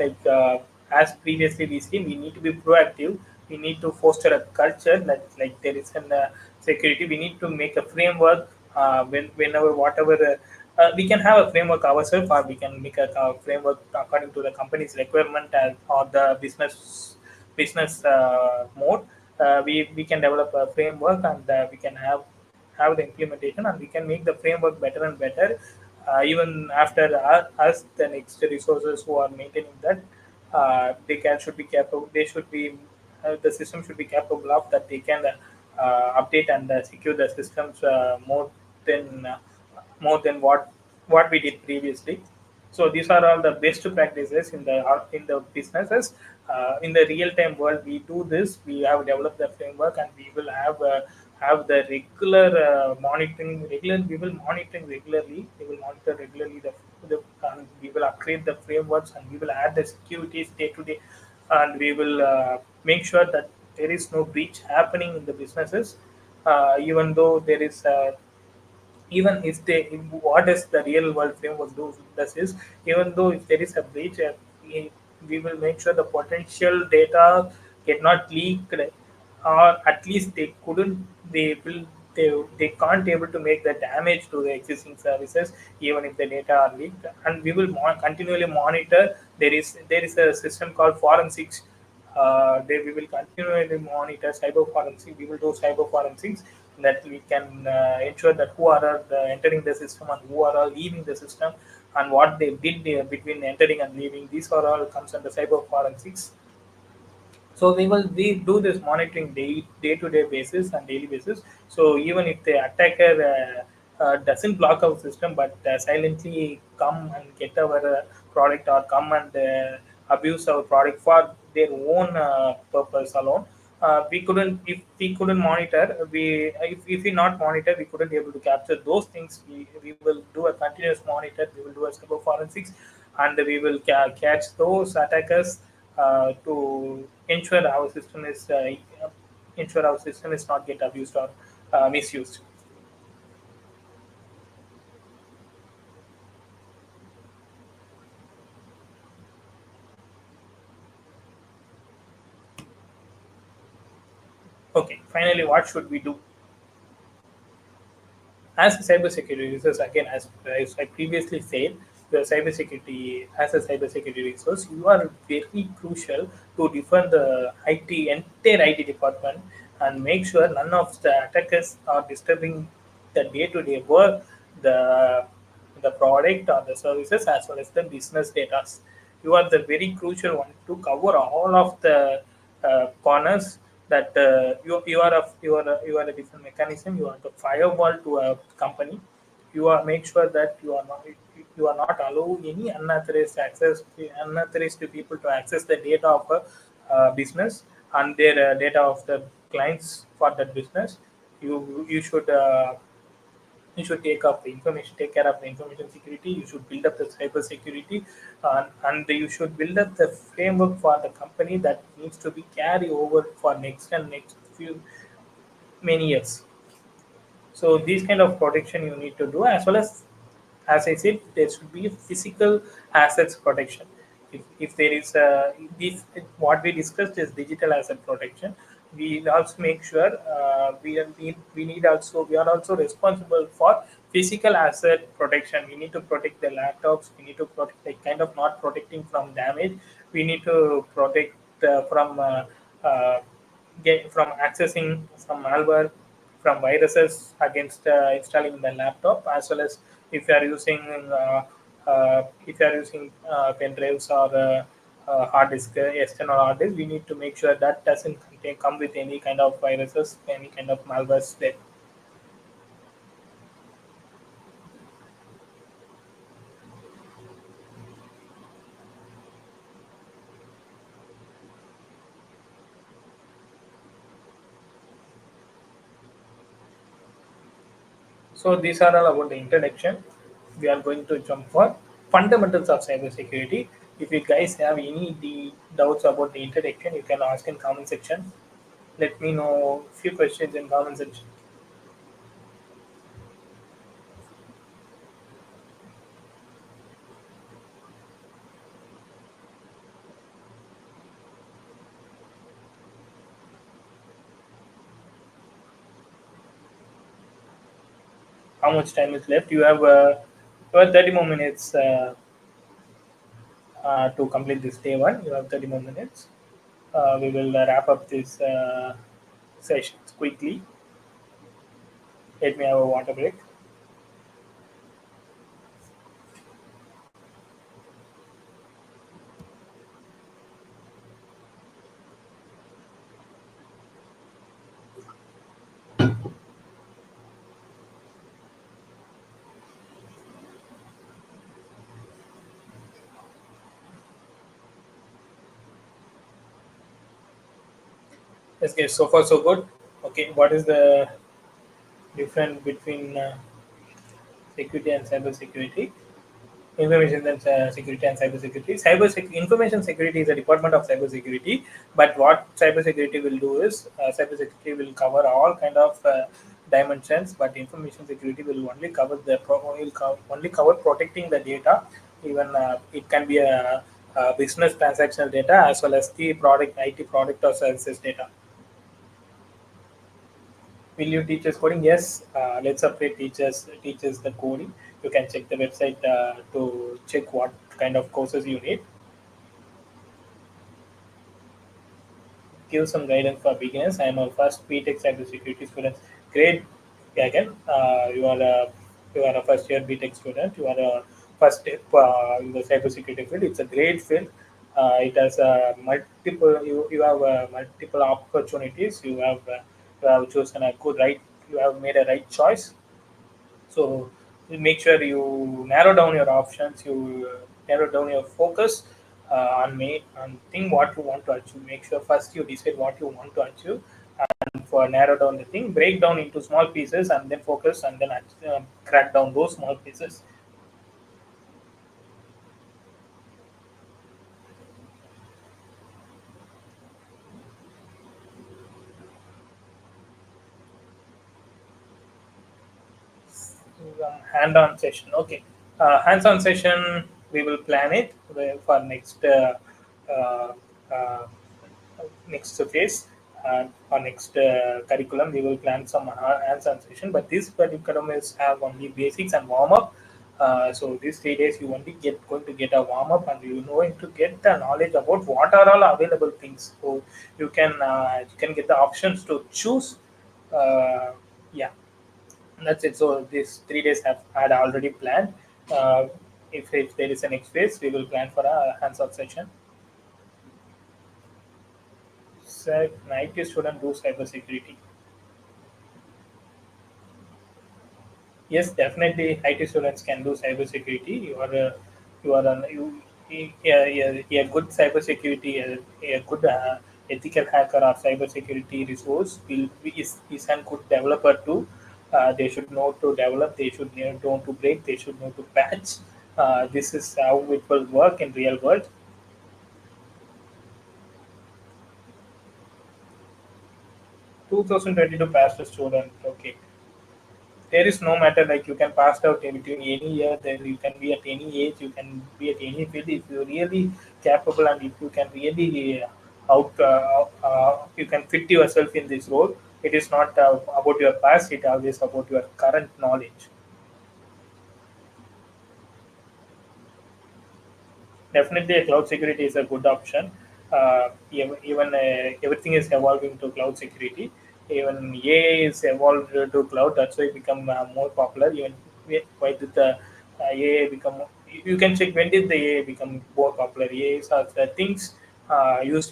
as previously we see, we need to be proactive. We need to foster a culture that like there is an security. We need to make a framework whenever whatever. We can have a framework ourselves, or we can make a framework according to the company's requirement or the business mode. We can develop a framework, and we can have the implementation, and we can make the framework better and better. Even after us, the next resources who are maintaining that, should be capable. They should be the system should be capable of that. They can update and secure the systems than uh, more than what we did previously. So these are all the best practices in the businesses. In the real time world, we do this. We have developed the framework, and we will have the regular monitoring. We will monitoring regularly. We will monitor regularly and we will upgrade the frameworks, and we will add the securities day to day, and we will make sure that there is no breach happening in the businesses. Even though there is even if they what does the real world framework does is, even though if there is a breach, we will make sure the potential data get not leaked, or at least they will they can't able to make the damage to the existing services even if the data are leaked. And we will continually monitor. There is a system called forensics. We will continually monitor cyber forensics. We will do cyber forensics that we can ensure that who are entering the system and who are leaving the system, and what they did between entering and leaving. These are all comes under cyber forensics. So we do this monitoring day to day basis and daily basis. So even if the attacker doesn't block our system, but silently come and get our product, or come and abuse our product for their own purpose alone, if we couldn't monitor, if we not monitor, we couldn't able to capture those things. We will do a continuous monitor. We will do a cyber forensics, and we will catch those attackers to ensure our system is not get abused or misused. Okay, finally, what should we do? As a cybersecurity resource, again, as I previously said, the cybersecurity as a cybersecurity resource, you are very crucial to defend the IT entire IT department and make sure none of the attackers are disturbing the day-to-day work, the the product or the services as well as the business data. You are the very crucial one to cover all of the corners that you are a different mechanism. You are the firewall to a company. You are make sure that you are not allow any unauthorized people to access the data of a business and their data of the clients for that business. You should take care of the information security. You should build up the cyber security, and you should build up the framework for the company that needs to be carry over for next few many years. So these kind of protection you need to do, as I said, there should be a physical assets protection. If there is this, what we discussed is digital asset protection. We also make sure we are also responsible for physical asset protection. We need to protect the laptops. We need to protect, like, kind of not protecting from damage. We need to protect uh, from accessing some malware, from viruses against installing in the laptop, as well as if you are using pen drives or hard disk, external hard disk, we need to make sure that doesn't come with any kind of viruses, any kind of malwares there. So these are all about the introduction. We are going to jump for fundamentals of cybersecurity. If you guys have any doubts about the introduction, you can ask in comment section. Let me know few questions in comment section. How much time is left? You have 30 more minutes to complete this day one. You have 30 more minutes. We will wrap up this sessions quickly. Let me have a water break. Okay, so far so good. Okay, what is the difference between security and cyber security? Information and security and cybersecurity. Information security is a department of cybersecurity, but what cybersecurity will do is cybersecurity will cover all kind of dimensions, but information security will only cover only cover protecting the data. Even it can be a business transactional data as well as the product IT product or services data. Will you teach us coding? Yes, LetsUpgrade teaches the coding. You can check the website to check what kind of courses you need. Give some guidance for beginners. I am a first BTech cybersecurity student. Great, Gagan. You are a first year BTech student. You are a first step in the cybersecurity field. It's a great field. It has multiple. You have multiple opportunities. You have chosen a good right. You have made a right choice. So you make sure you narrow down your options. You narrow down your focus on think what you want to achieve. Make sure first you decide what you want to achieve, and for narrow down the thing, break down into small pieces, and then focus, and then crack down those small pieces. Hand-on session. Okay, hands-on session. We will plan it for uh, next phase. our next curriculum we will plan some hands-on session, but this curriculum is have only basics and warm up. So these 3 days you only going to get a warm up, and you're going to get the knowledge about what are all available things. So you can get the options to choose. Uh, yeah, that's it. So these 3 days have had already planned. Uh, if there is a next phase, we will plan for a hands-on session. So, an IT student do cybersecurity. Yes, definitely. IT students can do cybersecurity. You are an you, a good cybersecurity, a good ethical hacker or cybersecurity resource is a good developer too. They should know to develop. They should know to break. They should know to patch. This is how it will work in real world. 2022 passed student. Okay, there is no matter, like you can pass out in between any year, then you can be at any age, you can be at any field if you're really capable, and if you can really you can fit yourself in this role. It is not about your past, it always about your current knowledge. Definitely, a cloud security is a good option. Even everything is evolving to cloud security. Even AI is evolved to cloud. That's why it become more popular. Even why did the AI become? You can check when did the AI become more popular. AIs are the things used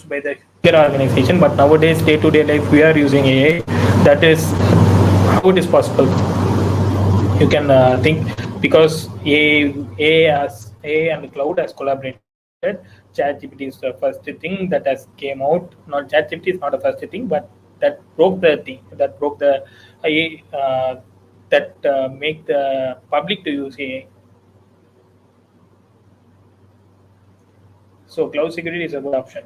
by the healthcare organization. But nowadays, day to day life, we are using AI. That is how it is possible. You can think, because AI and the cloud has collaborated. ChatGPT is the first thing that has came out. Not ChatGPT is not the first thing, but that broke the thing, that broke the AI, that make the public to use AI. So cloud security is a good option.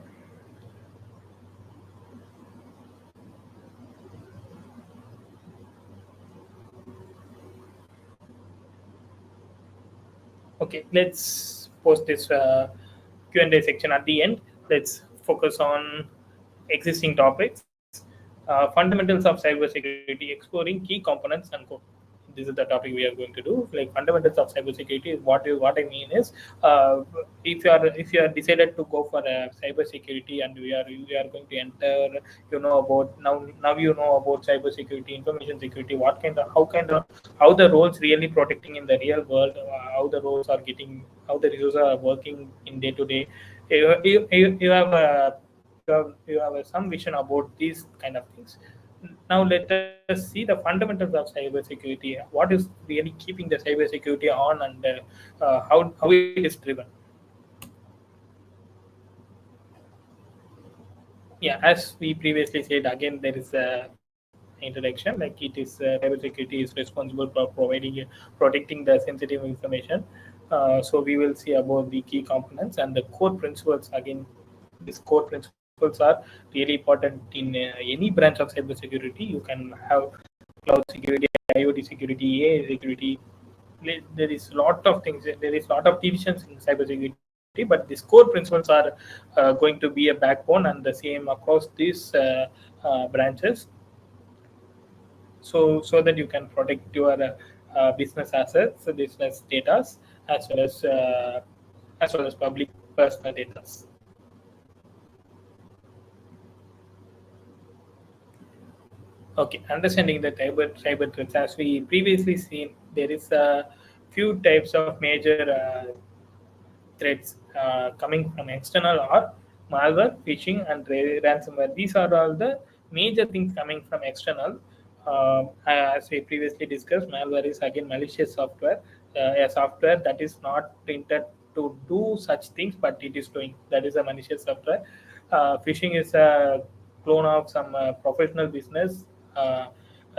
Okay, let's post this Q&A section at the end. Let's focus on existing topics. Fundamentals of cybersecurity, exploring key components and code. This is the topic we are going to do. Like fundamentals of cybersecurity. What I mean is, uh, if you are decided to go for a cybersecurity, and we are going to enter, about now you know about cybersecurity, information security. What kind of how the roles really protecting in the real world, how the roles are getting, how the resources are working in day to day. You have a you have some vision about these kind of things. Now let us see the fundamentals of cybersecurity. What is really keeping the cybersecurity on, and how it is driven. Yeah, as we previously said, again there is a introduction. Like it is cybersecurity is responsible for protecting the sensitive information. So we will see about the key components and the core principles. Again, these core principles are really important in any branch of cybersecurity. You can have cloud security, IoT security, AI security. There is lot of things. There is lot of divisions in cybersecurity, but these core principles are going to be a backbone and the same across these branches. So that you can protect your business assets, business data, as well as public personal data. Okay, understanding the cyber threats. As we previously seen, there is a few types of major threats coming from external are malware, phishing, and ransomware. These are all the major things coming from external. As we previously discussed, malware is again malicious software, a software that is not intended to do such things, but it is doing. That is a malicious software. Phishing is a clone of some professional business.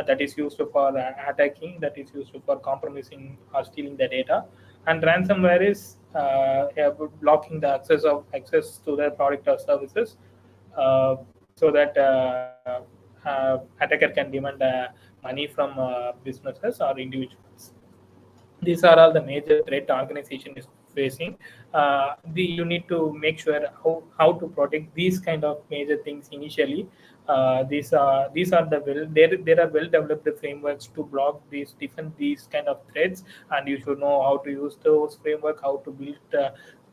That is used for attacking, that is used for compromising or stealing the data. And ransomware is yeah, blocking the access to the product or services, uh, so that attacker can demand money from businesses or individuals. These are all the major threat organization is facing. You need to make sure how to protect these kind of major things initially. These are the there are well developed frameworks to block these kind of threats, and you should know how to use those framework, how to build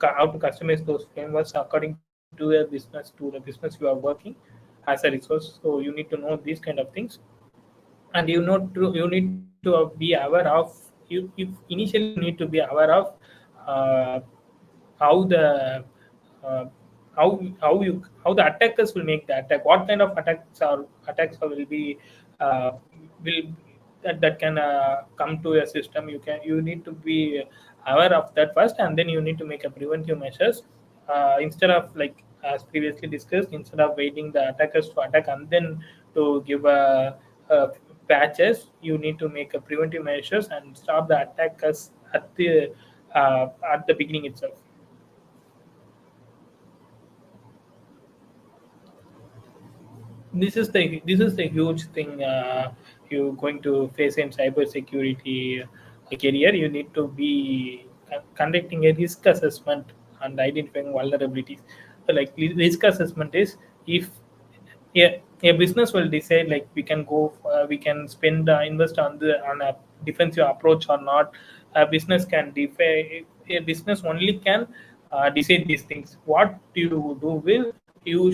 how to customize those frameworks according to the business you are working as a resource. So you need to know these kind of things, and you need to be aware of you initially you need to be aware of uh, how the uh, how the attackers will make the attack, what kind of attacks will be will that can come to a system. You need to be aware of that first, and then you need to make a preventive measures, instead of, like as previously discussed, instead of waiting the attackers to attack and then to give a patches. You need to make a preventive measures and stop the attackers at the beginning itself. This is the huge thing you're going to face in cybersecurity career. You need to be conducting a risk assessment and identifying vulnerabilities. So, like, risk assessment is, if a business will decide, like, we can spend invest on a defensive approach or not. A business only can decide these things. What you do will, you will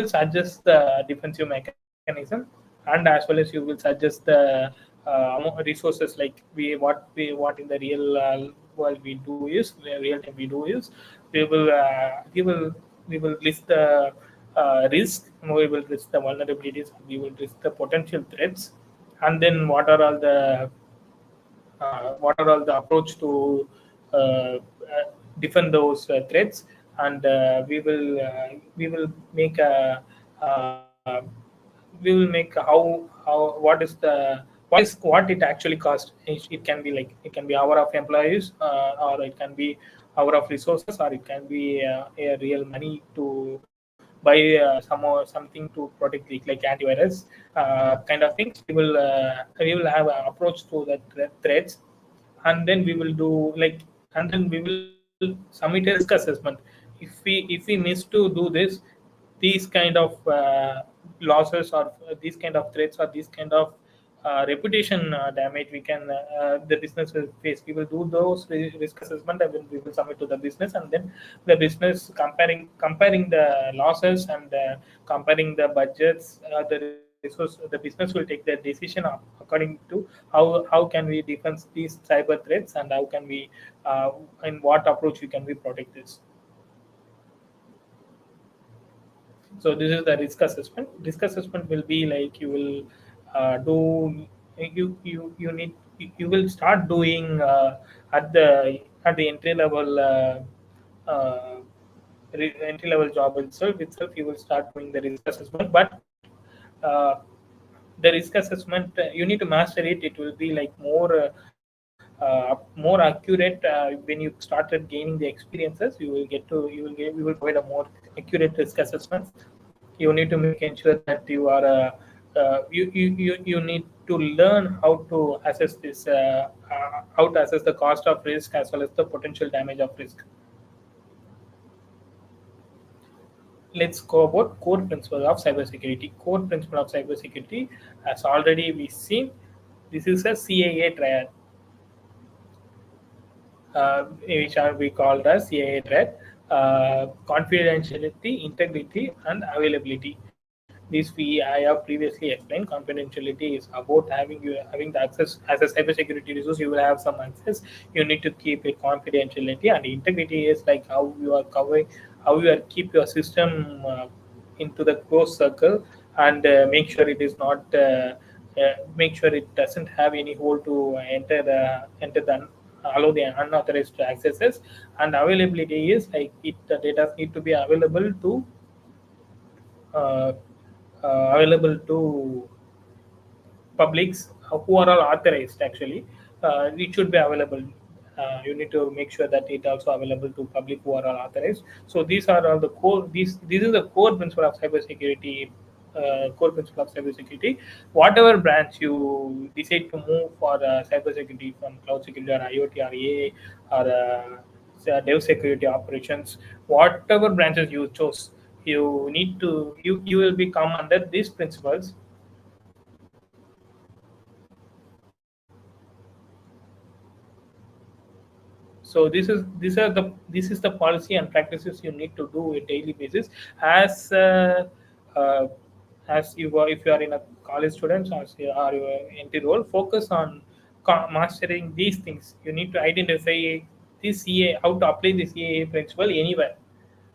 suggest the defensive mechanism, and as well as you will suggest the resources. Like, what in the real world we do is real time we do is, we will we will list the risk, we will list the vulnerabilities, we will list the potential threats, and then what are all the approach to defend those threats. And make a uh, we will make how what it actually cost. It can be, like, it can be hour of employees, or it can be hour of resources, or it can be a real money to buy something to protect, like antivirus kind of things. We will have an approach to the threats, and then we will do, like, and then we will submit a risk assessment. If we miss to do this, these kind of losses, or these kind of threats, or these kind of reputation damage the business will face. We will do those risk assessment, and then we will submit to the business, and then the business comparing the losses, and comparing the budgets, the business will take the decision according to how can we defend these cyber threats, and how can we in what approach we can we protect this. So this is the risk assessment. Risk assessment will be like, you will do you need you will start doing at the uh, entry level job itself. You will start doing the risk assessment, but uh, the risk assessment, you need to master it. It will be like more accurate when you started gaining the experiences. You will provide a more accurate risk assessments. You need to make ensure that you are you need to learn how to assess the cost of risk, as well as the potential damage of risk. Let's go about core principle of cybersecurity. Core principle of cybersecurity, as already we seen, this is a CAA triad, which are we called as CAA triad: confidentiality, integrity, and availability. This I have previously explained. Confidentiality is about having the access. As a cybersecurity resource, you will have some access. You need to keep it confidentiality. And integrity is like how you are covering, how you are keep your system into the closed circle, and make sure it doesn't have any hole to enter the allow the unauthorized accesses. And availability is like, the data need to be uh, available to publics who are all authorized. Actually, it should be available. You need to make sure that it also available to public who are all authorized. So these are all the core. This is the core principle of cybersecurity. Core principle of cybersecurity. Whatever branch you decide to move for cybersecurity, from cloud security or IoT or AI or dev security operations, whatever branches you chose, you will become under these principles. So this is the policy and practices you need to do a daily basis as uh, if you are in a college student or you are entry role. Focus on mastering these things. You need to identify this CA, how to apply the CAA principle anywhere,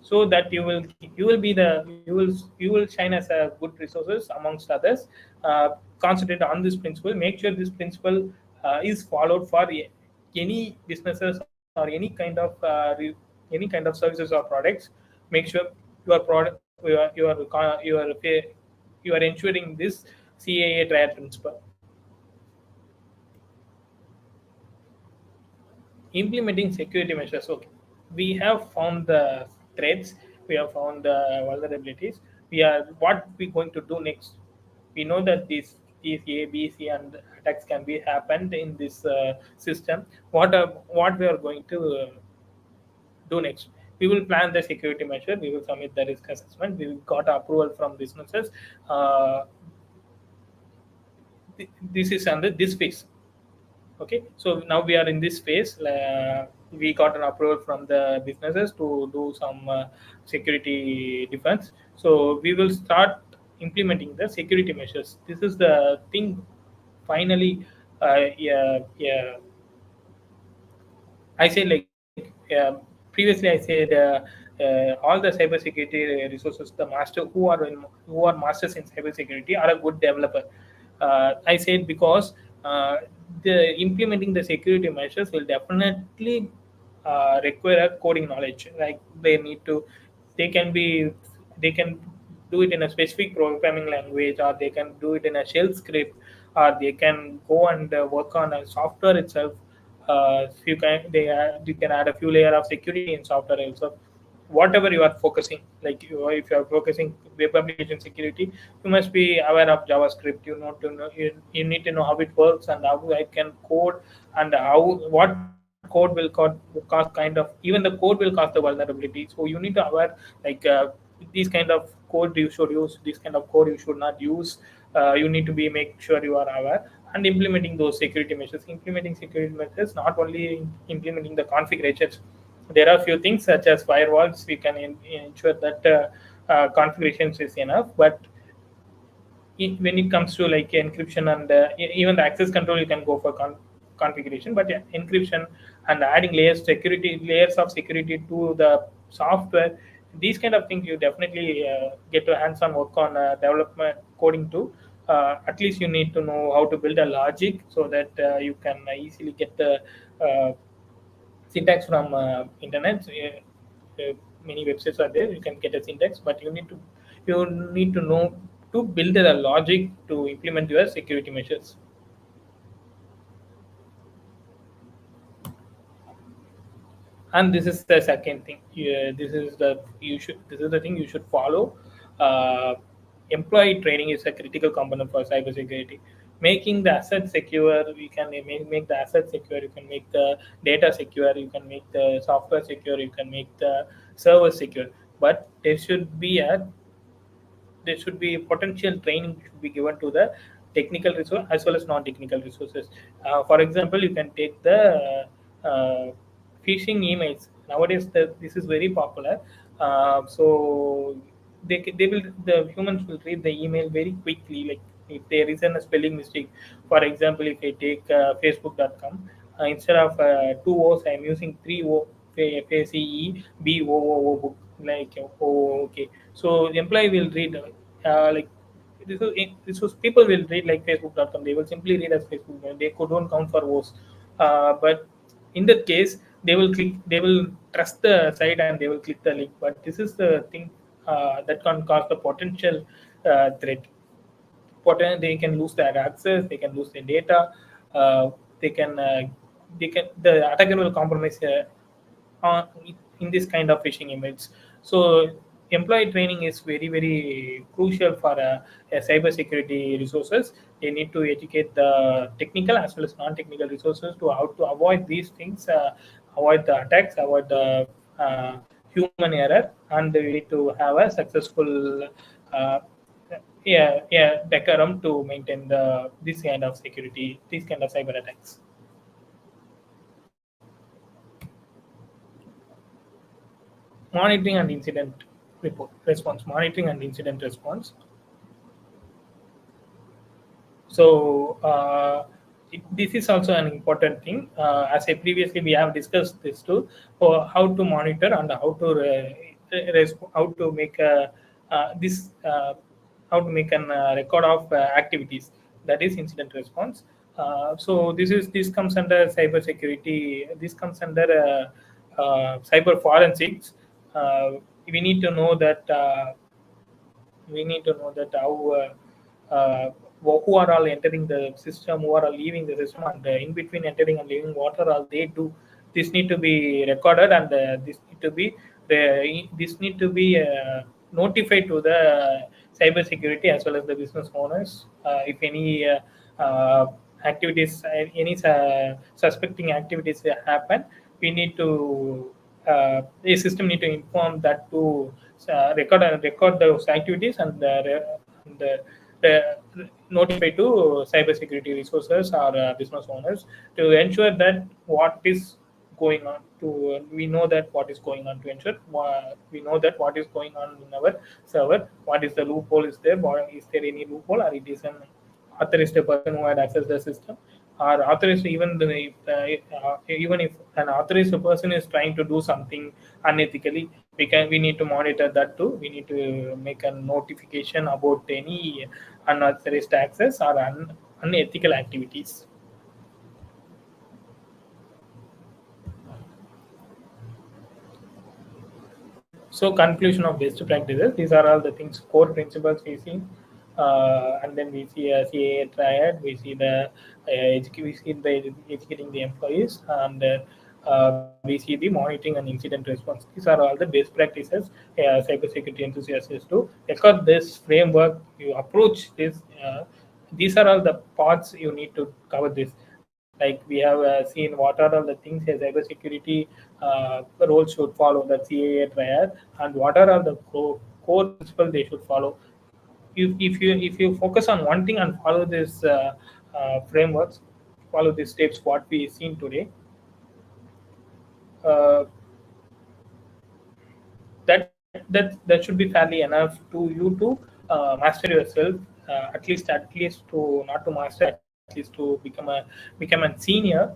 so that you will be the you will shine as a good resources amongst others. Concentrate on this principle, make sure this principle is followed for any businesses or any kind of services or products. Make sure your product you are ensuring this CAA triad principle. Implementing security measures. Okay, we have found the threats, we have found the vulnerabilities. We are what we going to do next. We know that these A, B, C, and attacks can be happened in this system. What we are going to do next? We will plan the security measure. We will submit the risk assessment. We got approval from businesses. Uh, this is under this phase. Okay, so now we are in this phase. We got an approval from the businesses to do some security defense. So we will start implementing the security measures. This is the thing. Finally, yeah, yeah, I say like previously I said all the cybersecurity resources, the master who are masters in cybersecurity are a good developer. I said because the implementing the security measures will definitely require a coding knowledge. Like they can be, they can do it in a specific programming language, or they can do it in a shell script, or they can go and work on a software itself. You can add a few layer of security in software also. Whatever you are focusing, like if you are focusing web application security, you must be aware of JavaScript. You need to know how it works and how it can code, and how what code will cause kind of, even the code will cause the vulnerability. So you need to aware, like these kind of code you should use, this kind of code you should not use. You need to be make sure you are aware and implementing those security measures. Implementing security measures, not only implementing the configurations. There are few things such as firewalls. We can ensure that configurations is enough, but when it comes to like encryption and even the access control, you can go for configuration. But yeah, encryption and adding layers of security to the software, these kind of things you definitely get to hands-on work on development coding too. At least you need to know how to build a logic, so that you can easily get the syntax from internet. Many websites are there, you can get a syntax, but you need to know to build a logic to implement your security measures. And this is the second thing. This is the thing you should follow. uh, Employee training is a critical component for cybersecurity. Making the asset secure, we can make the asset secure, you can make the data secure, you can make the software secure, you can make the server secure. But there should be potential training should be given to the technical resource as well as non-technical resources. For example, you can take the phishing emails. Nowadays, this is very popular. So they will the humans will read the email very quickly. Like if there is a spelling mistake, for example, if I take Facebook.com, instead of two O's, I'm using three O. FACE BOOO book, like oh okay. So the employee will read like this was people will read like Facebook.com. They will simply read as Facebook. They don't count for O's. But in that case, they will trust the site and they will click the link. But this is the thing that can cause the potential threat. They can lose their access, they can lose their data. uh, they can the attacker will compromise in this kind of phishing emails. So employee training is very very crucial for cyber security resources. They need to educate the technical as well as non-technical resources to how to avoid these things avoid the attacks, avoid the uh, human error, and we need to have a successful uh, decorum to maintain this kind of security, these kind of cyber attacks. Monitoring and incident report response, monitoring and incident response. So this is also an important thing. As I previously we have discussed this too, for how to monitor and how to how to make this how to make an record of activities. That is incident response. So this comes under cyber security. This comes under cyber forensics. We need to know that. How who are all entering the system, who are all leaving the system, and in between entering and leaving, what are all they do. This need to be recorded, and this need to be notified to the cyber security as well as the business owners. If any activities, any suspecting activities happen, we need to the system need to inform that to record those activities, and notify to cybersecurity resources or business owners to ensure that what is going on. To we know that what is going on, to ensure we know that what is going on in our server. What is the loophole is there? Is there any loophole, or it is an authorized person who had accessed the system, or authorized even if an authorized person is trying to do something unethically, we need to monitor that too. We need to make a notification about any unauthorized access or unethical activities. So conclusion of best practices. These are all the things, core principles we see, and then we see a CAA triad. We see we see the educating the employees, and we see the monitoring and incident response. These are all the best practices. Cybersecurity enthusiasts do record this framework. You approach this. These are all the parts you need to cover this. Like we have seen what are all the things a cybersecurity role should follow, the CAA triad, and what are all the core principles they should follow. If you focus on one thing and follow this frameworks, follow these steps what we seen today, uh, that should be fairly enough to you to master yourself, at least to not to master, at least to become a senior,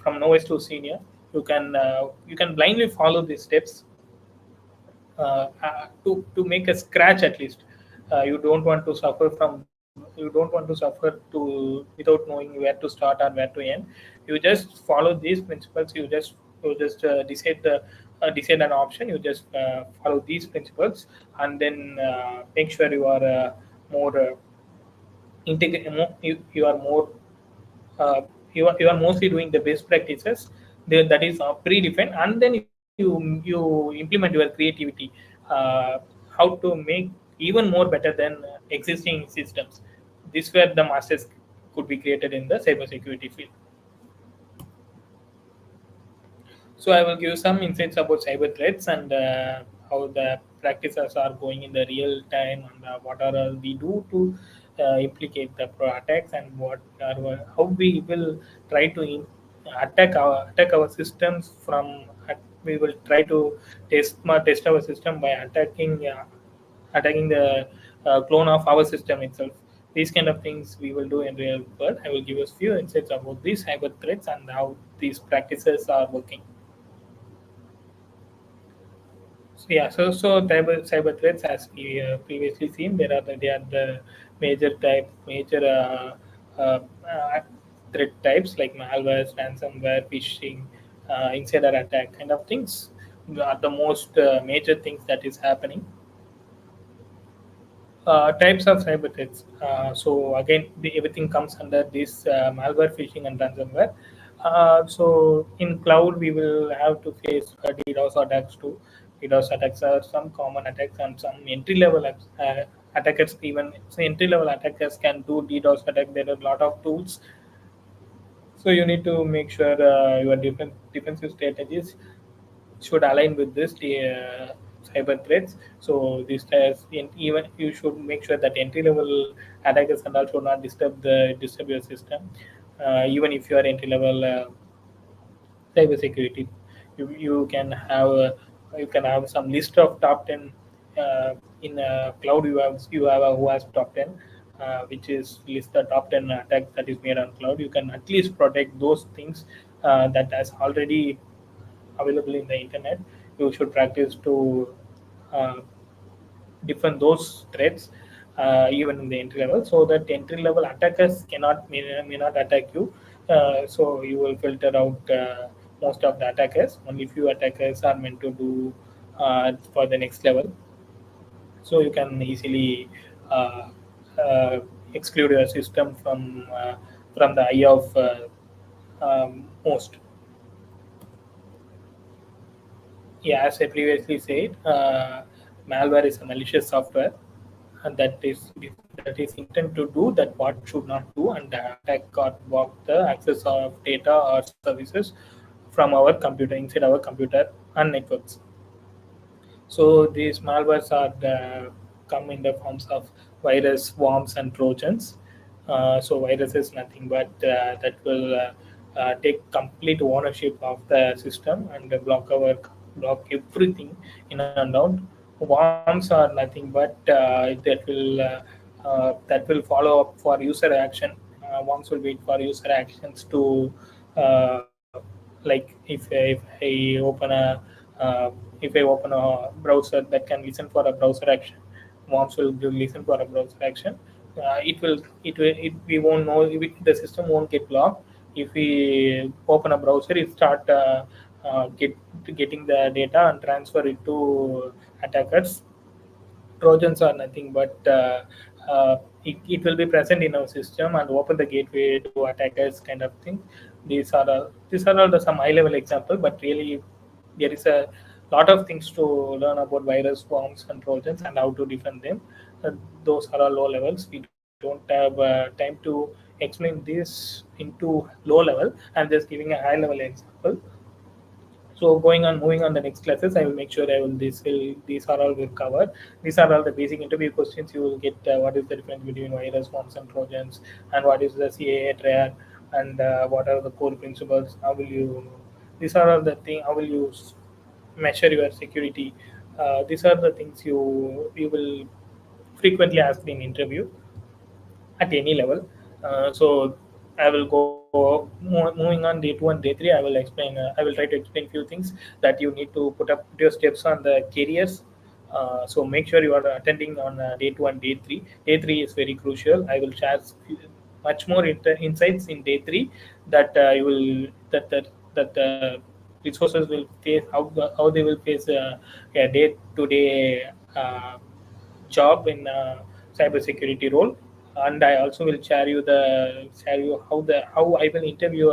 from novice to senior. You can blindly follow these steps to make a scratch at least. You don't want to suffer from, you don't want to suffer to without knowing where to start or where to end. You just follow these principles. You just decide an option. You just follow these principles, and then make sure you are more you are more you are mostly doing the best practices that is predefined, and then you implement your creativity, uh, how to make even more better than existing systems. This where the masters could be created in the cybersecurity field. So I will give some insights about cyber threats, and how the practices are going in the real time, and what are all we do to implicate the pro attacks, and how we will try to attack our systems from. We will try to test our system by attacking the clone of our system itself. These kind of things we will do in real world. I will give us few insights about these cyber threats and how these practices are working. So cyber threats, as we previously seen, they are the major threat types like malware, ransomware, phishing, insider attack kind of things are the most major things that is happening. Types of cyber threats. So again, everything comes under this malware, phishing, and ransomware. So in cloud, we will have to face DDoS attacks too. DDoS attacks are some common attacks, and some entry level attackers, even so entry level attackers can do DDoS attack. There are a lot of tools So you need to make sure your defensive strategies should align with this cyber threats. So these tests, even you should make sure that entry level attackers and all should not disturb your system. Even if you are entry level cybersecurity, you can have some list of top 10 in cloud. You have a who has top 10, which is list the top 10 attacks that is made on cloud. You can at least protect those things that has already available in the internet. You should practice to uh, defend those threats even in the entry level, so that entry level attackers may not attack you. So you will filter out most of the attackers. Only few attackers are meant to do for the next level. So you can easily uh, exclude your system from the eye of most. Yeah, as I previously said, malware is a malicious software, and that is intent to do that what should not do, and attack or block the access of data or services from our computer, inside our computer and networks. So these malwares are come in the forms of virus, worms, and trojans. So virus is nothing but that will take complete ownership of the system and block everything in and out. Worms are nothing but that will follow up for user action. Worms will wait for user actions to like if I open uh, if I open a browser that can listen for a browser action, worms will listen for a browser action. We won't know if the system won't get blocked. If we open a browser, it start getting the data and transfer it to attackers. Trojans are nothing but it will be present in our system and open the gateway to attackers, kind of thing. These are all some high level example, but really there is a lot of things to learn about virus, worms, and trojans and how to defend them. Those are all low levels. We don't have time to explain this into low level. I'm just giving a high level example. So moving on the next classes, I will make sure these are all will cover. These are all the basic interview questions you will get. What is the difference between virus, worms, and trojans, and what is the CAA triad, and what are the core principles? How will you? These are all the thing. How will you measure your security? These are the things you will frequently asked in interview at any level. So I will moving on day 2 and day 3. I will explain. I will try to explain few things that you need to put your steps on the careers. So make sure you are attending on day 2 and day 3. Day 3 is very crucial. I will share much more insights in day 3 that you will that resources will face how they will face a day to day job in cybersecurity role. And I also will share you how I will interview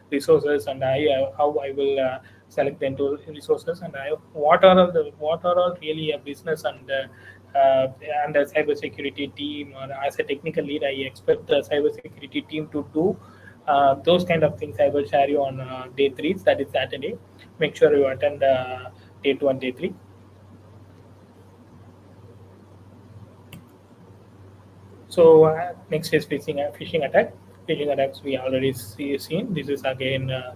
resources, and how I will select the into resources, and what are all really a business uh, and a cybersecurity team, or as a technical lead I expect the cybersecurity team to do. Those kind of things I will share you on day 3, that is Saturday. Make sure you attend day 2 and day 3. So next is phishing attack. Phishing attacks we already seen. This is again a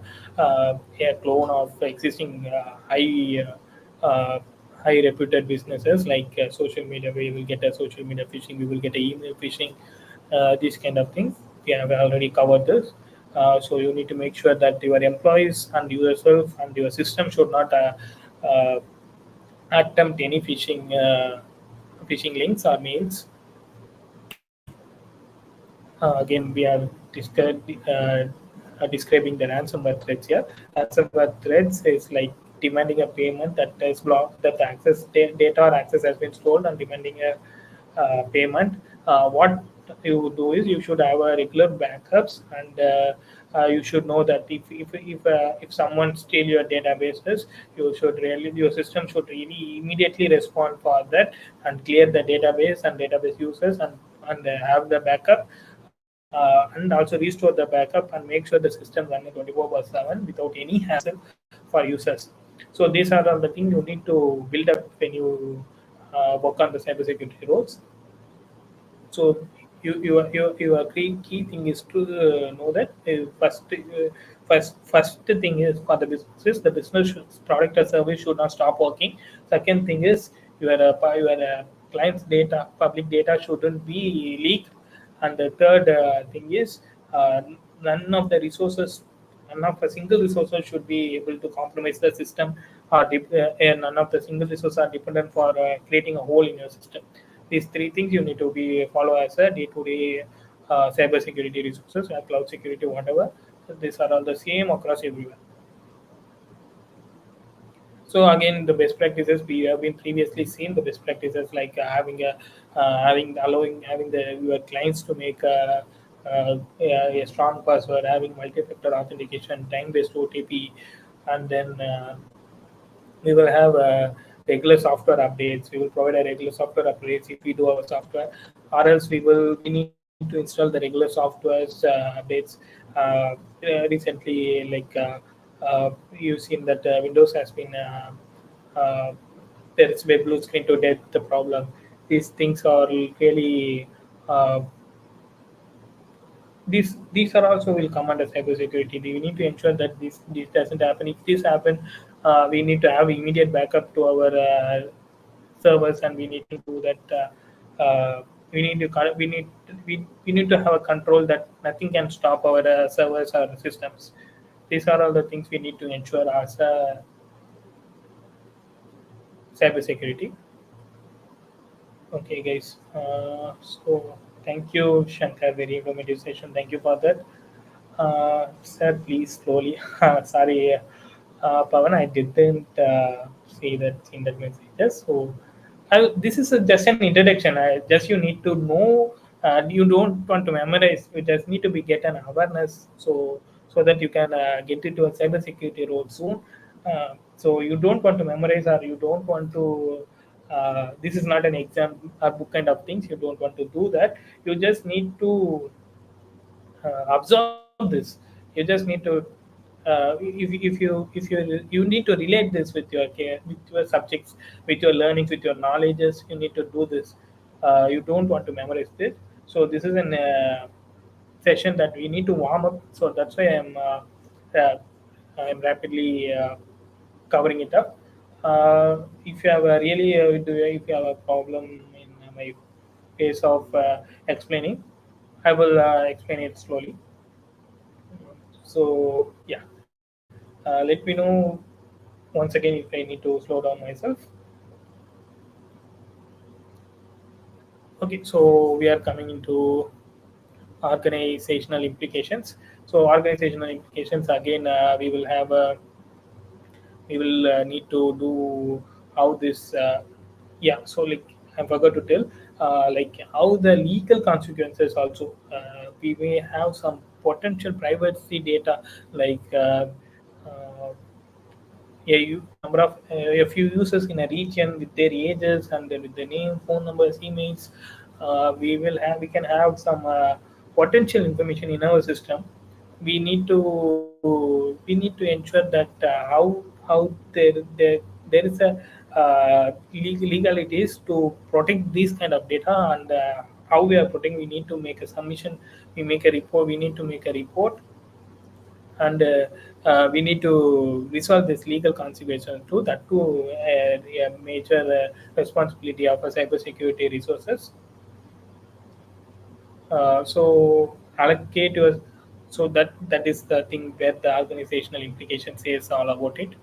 clone of existing high reputed businesses like social media. We will get a social media phishing. We will get a email phishing. These kind of things. We have already covered this. So you need to make sure that your employees and yourself and your system should not uh, attempt any phishing links or mails. Again, we are describing the ransomware threats here. Ransomware threats is like demanding a payment that is blocked, that data or access has been stolen, and demanding a payment. What you do is you should have a regular backups, and you should know that if someone steal your databases, your system should really immediately respond for that and clear the database and database users, and have the backup. and also restore the backup and make sure the system running 24/7 without any hassle for users. So these are all the things you need to build up when you work on the cybersecurity roles. So your key thing is to know that first thing is for the businesses, the business product or service should not stop working. Second thing is your client's data, public data shouldn't be leaked. And the third thing is uh, none of the resources, none of the single resources should be able to compromise the system, or and none of the single resources are dependent for creating a hole in your system. These three things you need to be follow as a day-to-day cyber security resources, cloud security, whatever. So these are all the same across everywhere. So again, the best practices we have been previously seen the best practices like having the your clients to make a strong password, having multi-factor authentication, time-based OTP, and then we will have regular software updates. We will provide a regular software updates if we do our software, or else we need to install the regular softwares updates. uh, Recently, you've seen that Windows has been uh, there is web blue screen to death the problem. These things are really uh, these are also will come under cybersecurity. We need to ensure that this doesn't happen. If this happen, we need to have immediate backup to our servers, and we need to do that. We need to we need to have a control that nothing can stop our servers or systems. These are all the things we need to ensure as cybersecurity. Okay, guys. So thank you, Shankar. Very informative session. Thank you for that. Sir, please slowly. Sorry, Pavan, I didn't see that in that messages. So, this is just an introduction. Just you need to know. You don't want to memorize. You just need to be get an awareness. So that you can get into a cybersecurity role soon. So you don't want to memorize, or you don't want to. This is not an exam or book kind of things. You don't want to do that. You just need to absorb this. You just need to if you need to relate this with your care, with your subjects, with your learnings, with your knowledges. You need to do this. You don't want to memorize this. So this is an session that we need to warm up. So that's why I'm rapidly covering it up. If you have a really if you have a problem in my pace of explaining, I will explain it slowly. So yeah, let me know once again if I need to slow down myself. Okay, so we are coming into organizational implications. So organizational implications again, we will need to do how this. Yeah, so like I forgot to tell, like how the legal consequences also. We may have some potential privacy data like. Number of a few users in a region with their ages and with the name, phone numbers, emails. We can have some potential information in our system. We need to ensure that how there is a legalities to protect these kind of data, and how we are protecting. We need to make a submission. We make a report. We need to make a report, and we need to resolve this legal consequences too. That too, a major responsibility of a cybersecurity resources. So allocate your. So that is the thing where the organizational implication says all about it.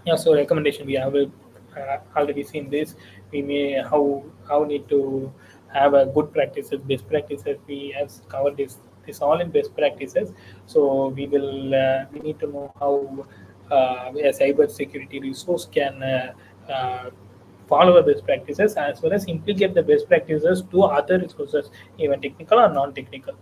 Yeah, so recommendation we have already seen this. We may how need to have a good practices, best practices. We have covered this all in best practices. So we need to know how a cyber security resource can follow the best practices, as well as implicate the best practices to other resources, even technical or non-technical.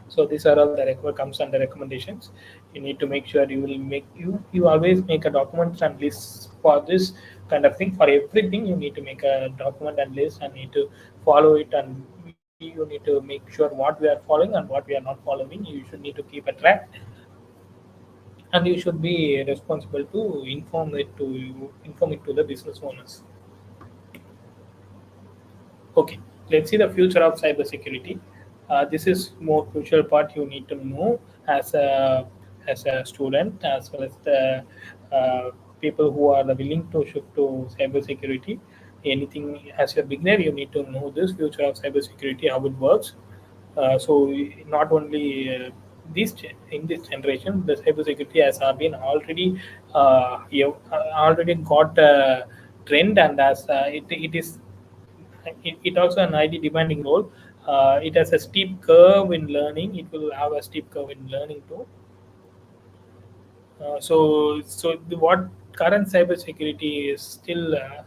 So these are all the comes under recommendations. You need to make sure you will make you always make a document and list for this kind of thing. For everything, you need to make a document and list and need to follow it, and you need to make sure what we are following and what we are not following. You should need to keep a track, and you should be responsible to inform it to the business owners. Okay, let's see the future of cybersecurity. This is more crucial part you need to know as a student, as well as the people who are willing to shift to cybersecurity. Anything as a beginner, you need to know this future of cybersecurity, how it works. So not only in this generation, the cybersecurity has been already already got a trend, and as it also an ID demanding role. It has a steep curve in learning. It will have a steep curve in learning too. What current cybersecurity is still it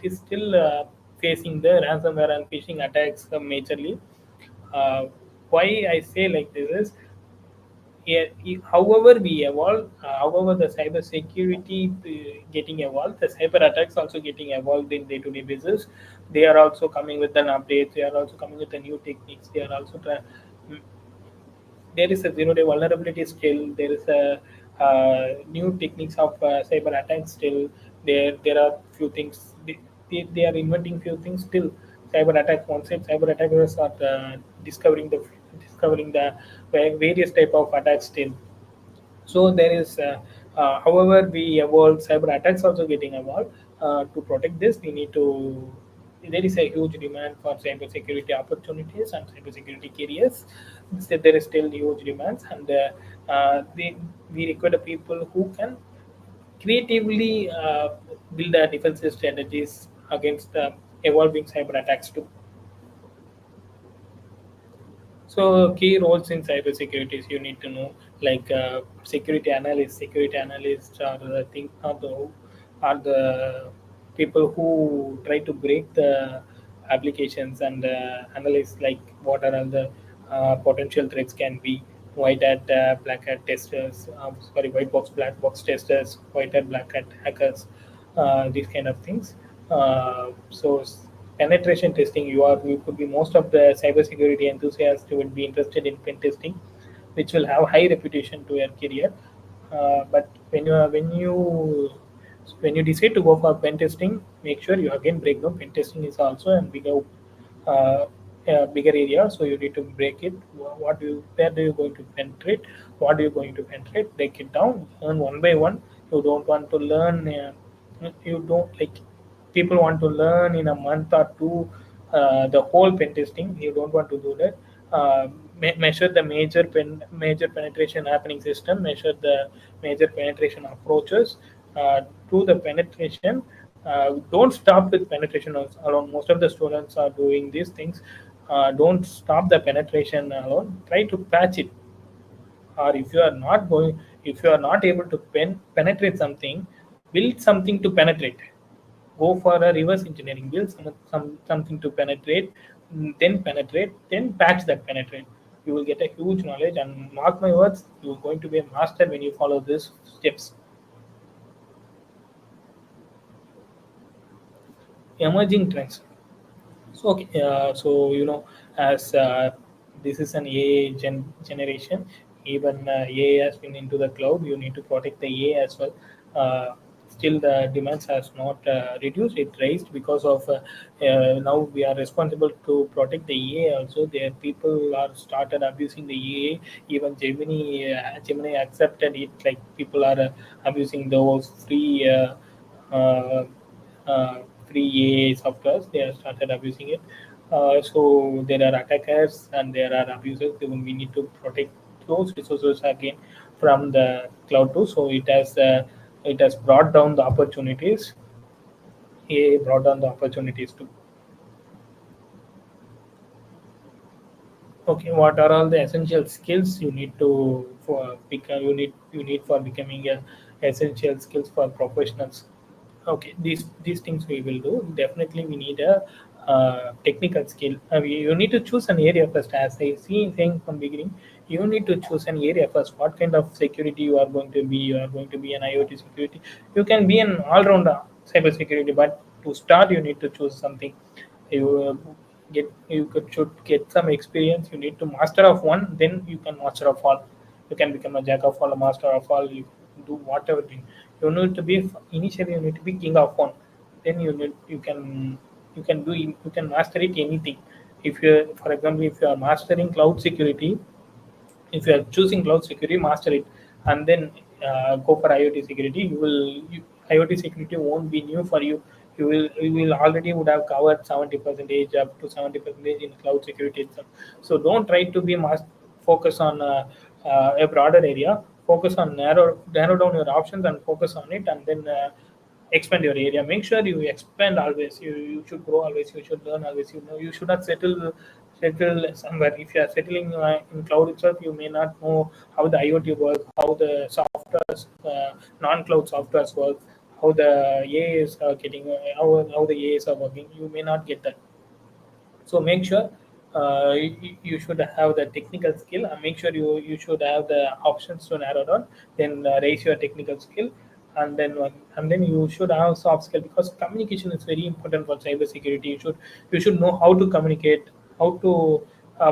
is still facing the ransomware and phishing attacks majorly. Uh, why I say like this is, yeah, however we evolve, however the cyber security getting evolved, the cyber attacks also getting evolved in day-to-day basis. They are also coming with an update. They are also coming with the new techniques. They are also there is a zero-day vulnerability still. There is a new techniques of cyber attacks still. There are few things. They are inventing few things still. Cyber attack concept. Cyber attackers are discovering the various type of attacks still. So there is, however, we evolve, cyber attacks also getting evolved. To protect this, we need to. There is a huge demand for cyber security opportunities and cyber security careers. So there is still huge demands, and we require the people who can creatively build defensive strategies against evolving cyber attacks too. So key roles in cybersecurity is you need to know, like security analysts. Security analysts are the are the people who try to break the applications and analyze like what are all the potential threats can be. White hat, black hat testers, white box, black box testers, white hat, black hat hackers, these kind of things. Penetration testing, you could be most of the cybersecurity enthusiasts would be interested in pen testing, which will have high reputation to your career. But when you decide to go for pen testing, make sure you again break down. Pen testing is also uh, a bigger area, so you need to break it. Where do you going to penetrate? What are you going to penetrate? Break it down, learn one by one. You don't want to learn. You don't like people want to learn in a month or two the whole pen testing. You don't want to do that. Measure the major penetration happening system. Measure the major penetration approaches to the penetration. Don't stop with penetration alone. Most of the students are doing these things. Don't stop the penetration alone. Try to patch it. Or if you are not able to penetrate something, build something to penetrate. Go for a reverse engineering, build something to penetrate, then penetrate, then patch that penetrate. You will get a huge knowledge, and mark my words, you're going to be a master when you follow these steps. Emerging trends. So, okay, as this is an AI generation, even AI has been into the cloud. You need to protect the AI as well. Still, the demands has not reduced; it raised because of now we are responsible to protect the AI. Also, there people are started abusing the AI. Even Gemini accepted it. Like people are abusing those uh, free AI softwares. They have started abusing it. So there are attackers and there are abusers. We need to protect those resources again from the cloud too. So it has brought down the opportunities. AI brought down the opportunities too. Okay, what are all the essential skills you need to for become you need for becoming a essential skills for professionals? Okay, these things we will do. Definitely we need a technical skill. You need to choose an area first. As I see saying from beginning, you need to choose an area first. What kind of security you are going to be? You are going to be an IoT security. You can be an all-round cyber security, but to start, you need to choose something. You should get some experience. You need to master of one, then you can master of all. You can become a jack of all, a master of all. You can do whatever thing. You need to be initially. You need to be king of one. Then you can master it anything. If you, for example, if you are mastering cloud security, if you are choosing cloud security, master it, and then go for IoT security. IoT security won't be new for you. You will already would have covered 70% up to 70% in cloud security itself. So don't try to be focus on a broader area. Focus on narrow down your options and focus on it, and then expand your area. Make sure you expand always. You should grow always. You should learn always. You should not settle somewhere. If you are settling in cloud itself, you may not know how the IoT work, how the softwares, non-cloud softwares work, how the AAs are getting, how the AAs are working. You may not get that. So make sure you should have the technical skill, and make sure you should have the options to narrow down. Then raise your technical skill, and then you should have soft skill, because communication is very important for cyber security. You should know how to communicate, how to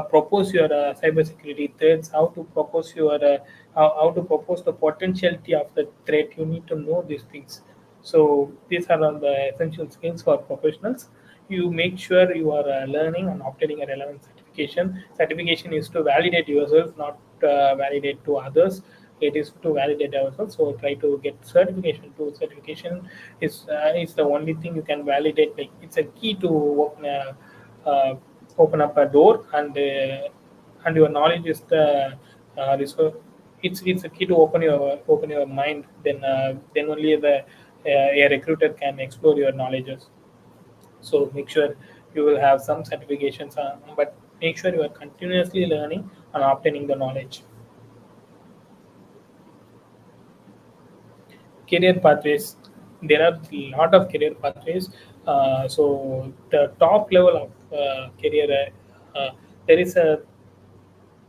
propose your cyber security threats, how to propose the potentiality of the threat. You need to know these things. So these are all the essential skills for professionals. You make sure you are learning and obtaining a relevant certification. Certification is to validate yourself, not validate to others. It is to validate ourselves. So try to get certification. To certification is the only thing you can validate. Like, it's a key to open up a door, and your knowledge is the resource. It's a key to open your mind. Then only a recruiter can explore your knowledges. So make sure you will have some certifications, but make sure you are continuously learning and obtaining the knowledge. Career pathways, there are a lot of career pathways. So the top level of career, there is a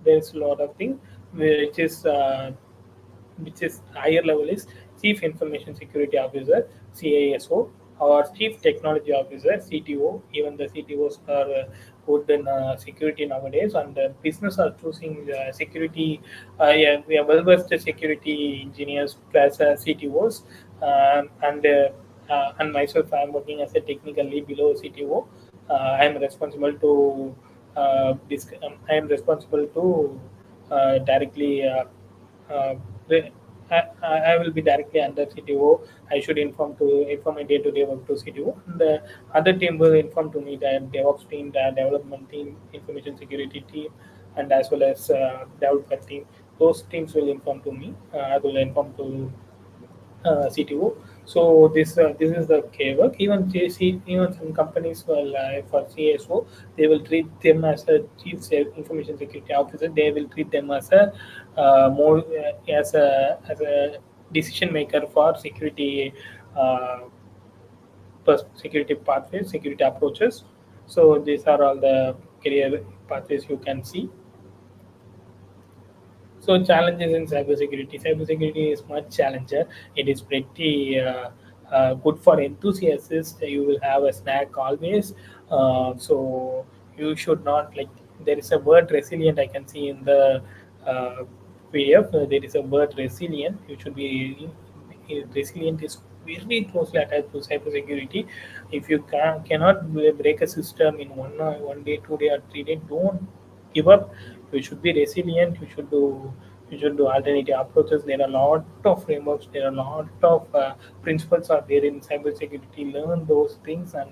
there's a lot of things which is higher level is Chief Information Security Officer, CISO, or Chief Technology Officer, CTO. Even the CTOs are good in security nowadays, and the business are choosing security. Yeah, we are well-versed security engineers plus CTOs, and myself, I am working as a technical lead below CTO. I am responsible to I am responsible to directly. Uh, the- I will be directly under CTO. I should inform my day-to-day work to CTO. And the other team will inform to me, that DevOps team, the development team, information security team, and as well as developer team. Those teams will inform to me. I will inform to CTO. So this is the K work. Even some companies will for CSO, they will treat them as a information security officer. They will treat them as a more as a decision maker for security, uh, security pathways, security approaches. So these are all the career pathways you can see. So challenges in cybersecurity. Cybersecurity is much challenger. It is pretty good for enthusiasts. You will have a snack always. So you should not like. There is a word resilient. I can see in the uh, PDF. There is a word resilient. You should be resilient is very closely attached to cybersecurity. If you cannot break a system in 1 day, 2 day, or 3 day, don't give up. You should be resilient. You should do alternative approaches. There are a lot of frameworks. There are a lot of principles are there in cybersecurity. Learn those things, and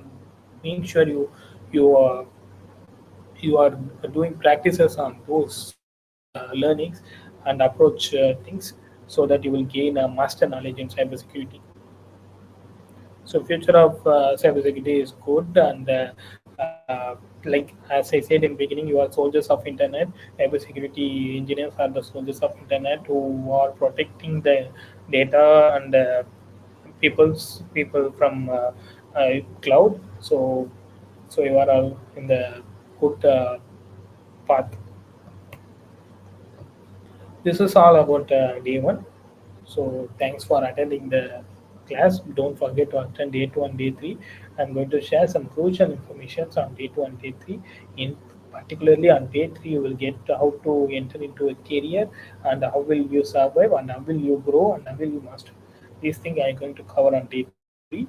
make sure you you are doing practices on those learnings, and approach things, so that you will gain a master knowledge in cybersecurity. So future of cybersecurity is good, and like as I said in beginning, you are soldiers of internet. Cybersecurity engineers are the soldiers of internet who are protecting the data and people from cloud. So So you are all in the good path. This is all about day one. So thanks for attending the class. Don't forget to attend day two and day three. I'm going to share some crucial information on day two and day three. In particularly on day three, you will get how to enter into a career and how will you survive and how will you grow and how will you master. These things I'm going to cover on day three.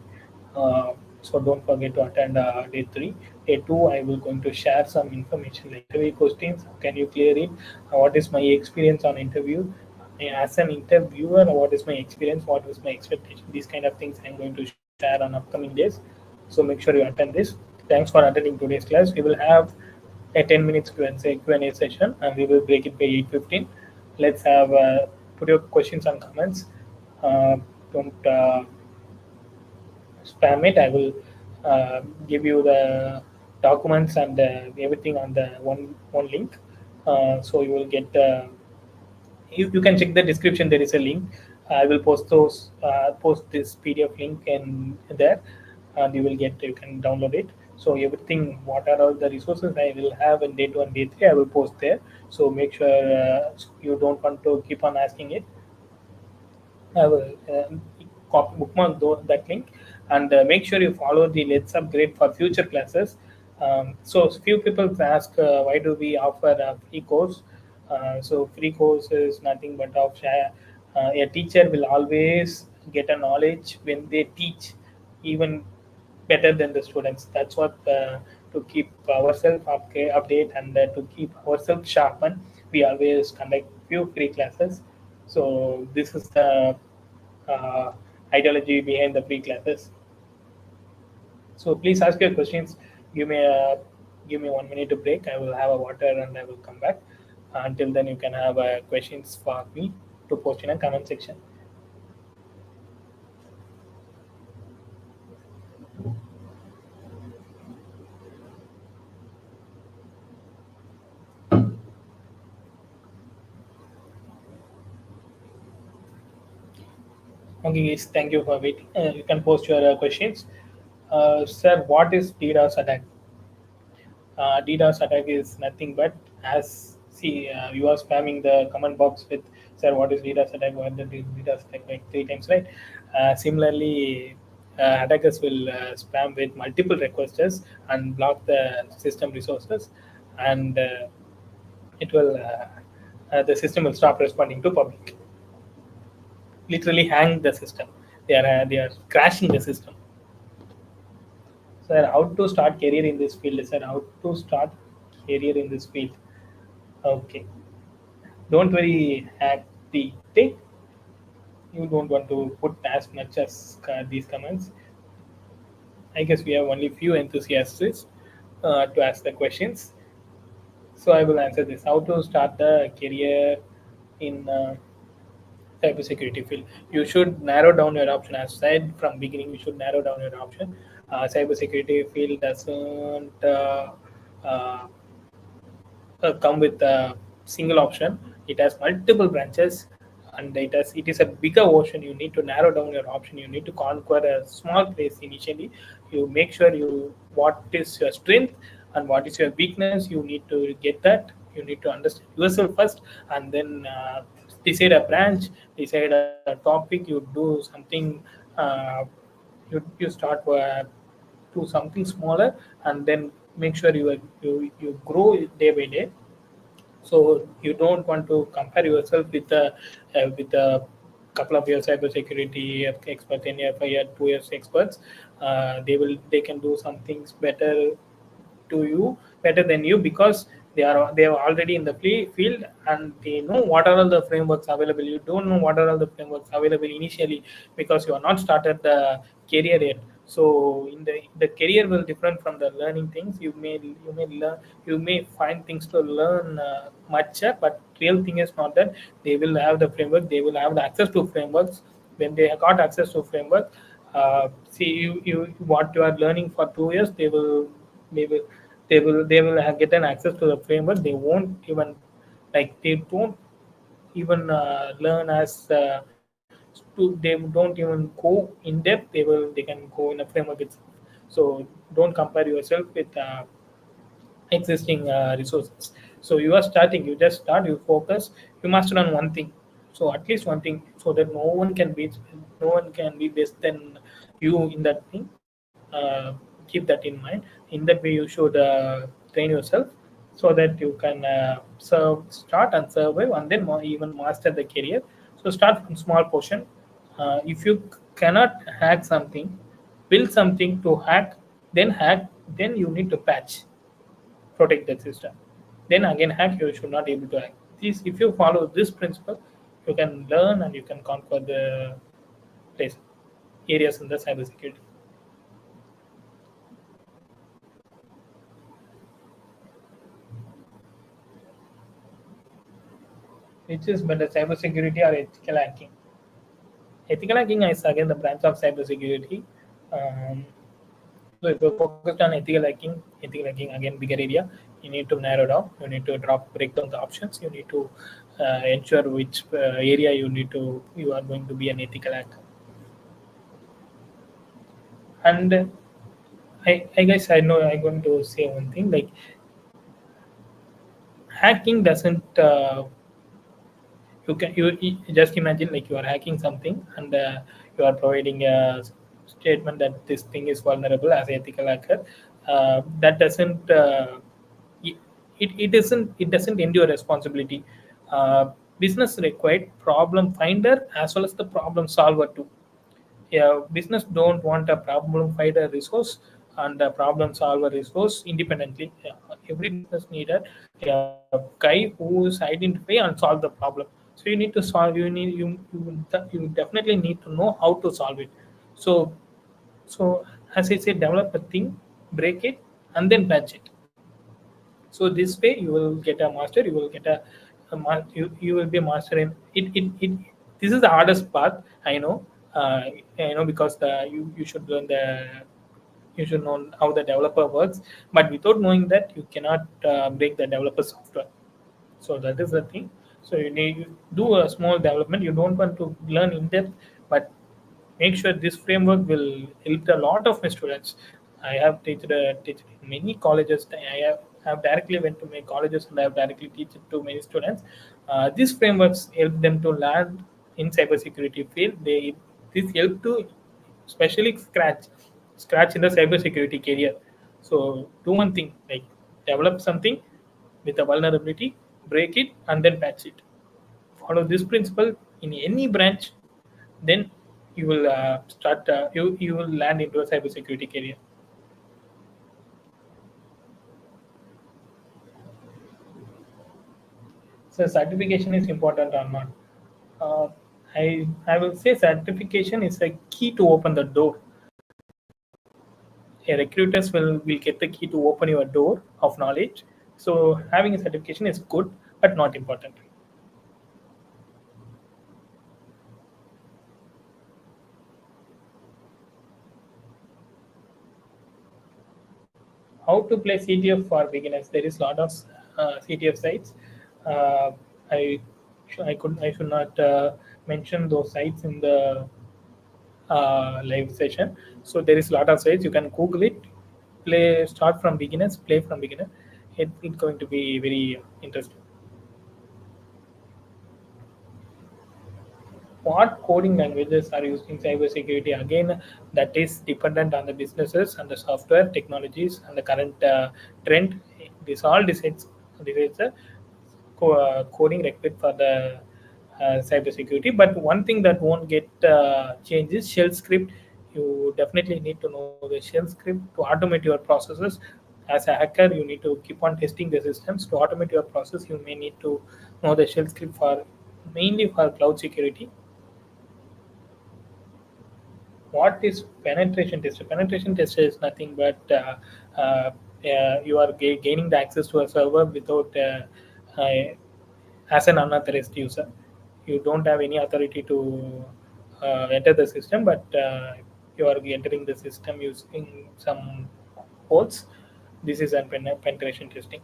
So don't forget to attend day three. Day two, I will going to share some information like interview questions. How can you clear it? What is my experience on interview? As an interviewer, what is my experience? What is my expectation? These kind of things I'm going to share on upcoming days. So make sure you attend this. Thanks for attending today's class. We will have a 10 minutes Q&A session and we will break it by 8:15. Let's have put your questions and comments. Don't spam it. I will give you the documents and everything on the one link. So you will get you can check the description. There is a link. I will post this PDF link in there, and you can download it. So everything, what are all the resources I will have in day two and day three, I will post there. So make sure you don't want to keep on asking it. I will bookmark that link and make sure you follow the Let's Upgrade for future classes. So few people ask why do we offer a free course? So free course is nothing but of share. A teacher will always get a knowledge when they teach, even better than the students. That's what to keep ourselves update and to keep ourselves sharpened. We always conduct few free classes. So this is the uh, ideology behind the free classes. So please ask your questions. Give me a give me 1 minute to break. I will have a water and I will come back. Until then, you can have questions for me to post in a comment section. Okay, guys, thank you for waiting. You can post your questions. Sir, what is DDoS attack? DDoS attack is nothing but as see you are spamming the comment box with sir what is DDoS attack, what is DDoS attack like 3 times, right? Similarly, attackers will spam with multiple requests and block the system resources, and it will the system will stop responding to public. Literally hang the system. They are crashing the system. Sir, how to start career in this field? Sir, how to start career in this field? Okay. Don't worry, hack the thing. You don't want to put as much as these comments. I guess we have only few enthusiasts to ask the questions. So I will answer this. How to start the career in cybersecurity field? You should narrow down your option. As said from beginning, you should narrow down your option. Cybersecurity field doesn't uh, come with a single option. It has multiple branches, and it is a bigger ocean. You need to narrow down your option. You need to conquer a small place initially. You make sure you what is your strength and what is your weakness. You need to get that. You need to understand yourself first, and then decide a branch, decide a topic. You do something. You start to something smaller, and then make sure you grow day by day. So you don't want to compare yourself with a couple of years cybersecurity experts, 10 year, 5 year, 2 years experts. They can do some things to you better than you because they are already in the field and they know what are all the frameworks available. You don't know what are all the frameworks available initially because you are not started the career yet. So in the career will different from the learning things. You may find things to learn much, but real thing is not that. They will have the framework. They will have the access to frameworks. When they got access to framework, see you what you are learning for 2 years, they will they will get an access to the framework. They won't even they don't even learn as they don't even go in depth. They can go in a framework itself. So don't compare yourself with existing resources. So you are starting, you just start, you focus, you master on one thing. So at least one thing, so that no one can be best than you in that thing. Keep that in mind. In that way, you should train yourself so that you can start and survive, and then even master the career. So start from small portion. If you cannot hack something, build something to hack, then you need to patch, protect the system. Then again, hack, you should not able to hack. This, if you follow this principle, you can learn and you can conquer the place areas in the cybersecurity. Which is better, cybersecurity or ethical hacking? Ethical hacking is again the branch of cybersecurity. Um, so if you're focused on ethical hacking again bigger area. You need to narrow down. You need to break down the options. You need to ensure which area you are going to be an ethical hacker. And I guess I know I'm going to say one thing like hacking doesn't you just imagine like you are hacking something and you are providing a statement that this thing is vulnerable as ethical hacker. That doesn't it, it doesn't end your responsibility. Business required problem finder as well as the problem solver too. Yeah, business don't want a problem finder resource and a problem solver resource independently. Yeah, every business needed a guy who is identify and solve the problem. So you need to solve. You definitely need to know how to solve it. So so as I said, develop a thing, break it, and then patch it. So this way you will get a master. You will get you will be a master in it. This is the hardest path. I know. I know because you should learn you should know how the developer works. But without knowing that, you cannot break the developer software. So that is the thing. So you do a small development. You don't want to learn in depth, but make sure this framework will help a lot of my students. I have teach in many colleges. Have directly went to my colleges and I have directly teach it to many students. These frameworks help them to learn in cybersecurity field. This help to especially scratch in the cybersecurity career. So do one thing like develop something with a vulnerability, break it, and then patch it. Follow this principle in any branch, then you will start. You will land into a cybersecurity career. So certification is important or not? Uh, I will say certification is a key to open the door. Recruiters will get the key to open your door of knowledge. So having a certification is good, but not important. How to play CTF for beginners? There is a lot of CTF sites. Uh, I I should not mention those sites in the live session. So there is a lot of sites. You can Google it. Play start from beginners. Play from beginner. It's going to be very interesting. What coding languages are used in cybersecurity? Again, that is dependent on the businesses and the software technologies and the current trend. This all decides the coding required for the cybersecurity. But one thing that won't get changed is shell script. You definitely need to know the shell script to automate your processes. As a hacker, you need to keep on testing the systems. To automate your process, you may need to know the shell script for mainly for cloud security. What is penetration tester? Penetration tester is nothing but you are gaining the access to a server without as an unauthorized user. You don't have any authority to enter the system, but you are entering the system using some ports. This is a penetration testing.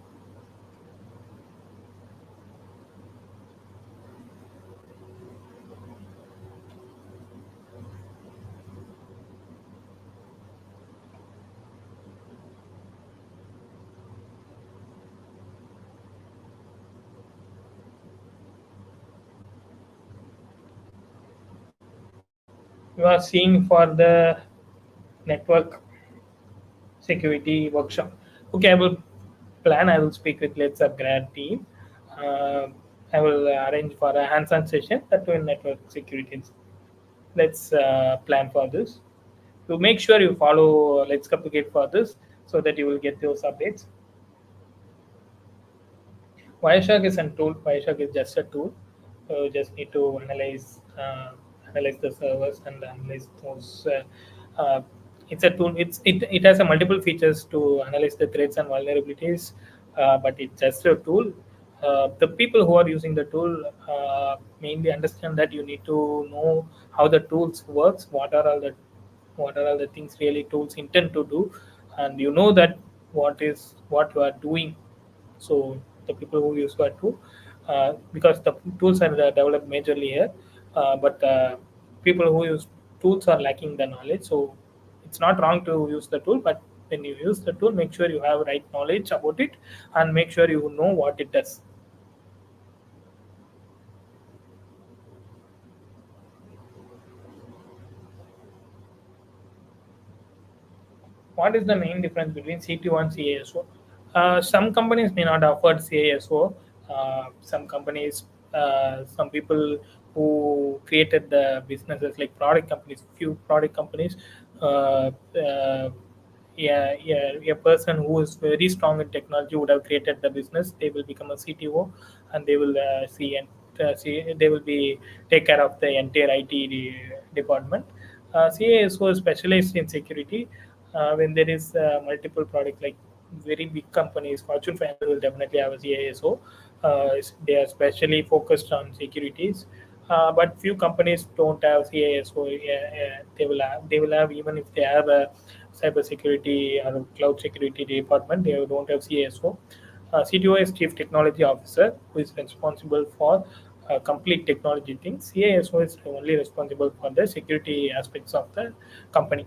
you are seeing for the network security workshop. Okay, I will plan. I will speak with Let's Upgrade team. Uh, I will arrange for a hands-on session that will network security. Let's plan for this. To make sure you follow Let's Upgrade for this, so that you will get those updates. Wireshark is a tool. Wireshark is just a tool. So you just need to analyze the servers and analyze those. It's a tool. It has a multiple features to analyze the threats and vulnerabilities, but it's just a tool. The people who are using the tool mainly understand that you need to know how the tools works. What are all the things really tools intend to do, and you know that what you are doing. So the people who use that tool, because the tools are developed majorly here, but people who use tools are lacking the knowledge. So it's not wrong to use the tool, but when you use the tool, make sure you have right knowledge about it, and make sure you know what it does. What is the main difference between CTO and CASO? Some companies may not offer CASO. Some companies, some people who created the businesses like product companies, few product companies, a person who is very strong in technology would have created the business. They will become a CTO, and they will see they will be take care of the entire IT department. CASO is specialized in security. When there is multiple product like very big companies, Fortune 500 will definitely have a CISO. They are specially focused on securities, but few companies don't have CISO. They will have even if they have a cybersecurity or cloud security department, they don't have CISO. CTO is Chief Technology Officer, who is responsible for complete technology things. CISO is only responsible for the security aspects of the company.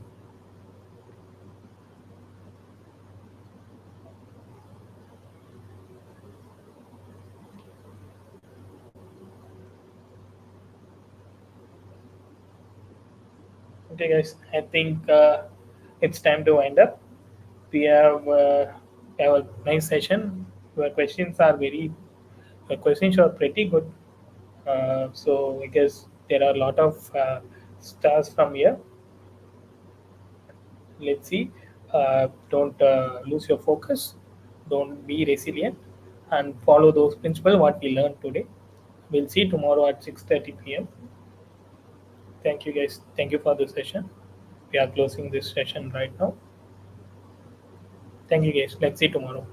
Okay, guys, I think it's time to wind up. We have a nice session. Your questions are your questions are pretty good. So I guess there are a lot of stars from here. Let's see. Don't lose your focus. Don't be resilient, and follow those principles what we learned today. We'll see tomorrow at 6:30 p.m. Thank you, guys. Thank you for the session. We are closing this session right now. Thank you, guys. Let's see tomorrow.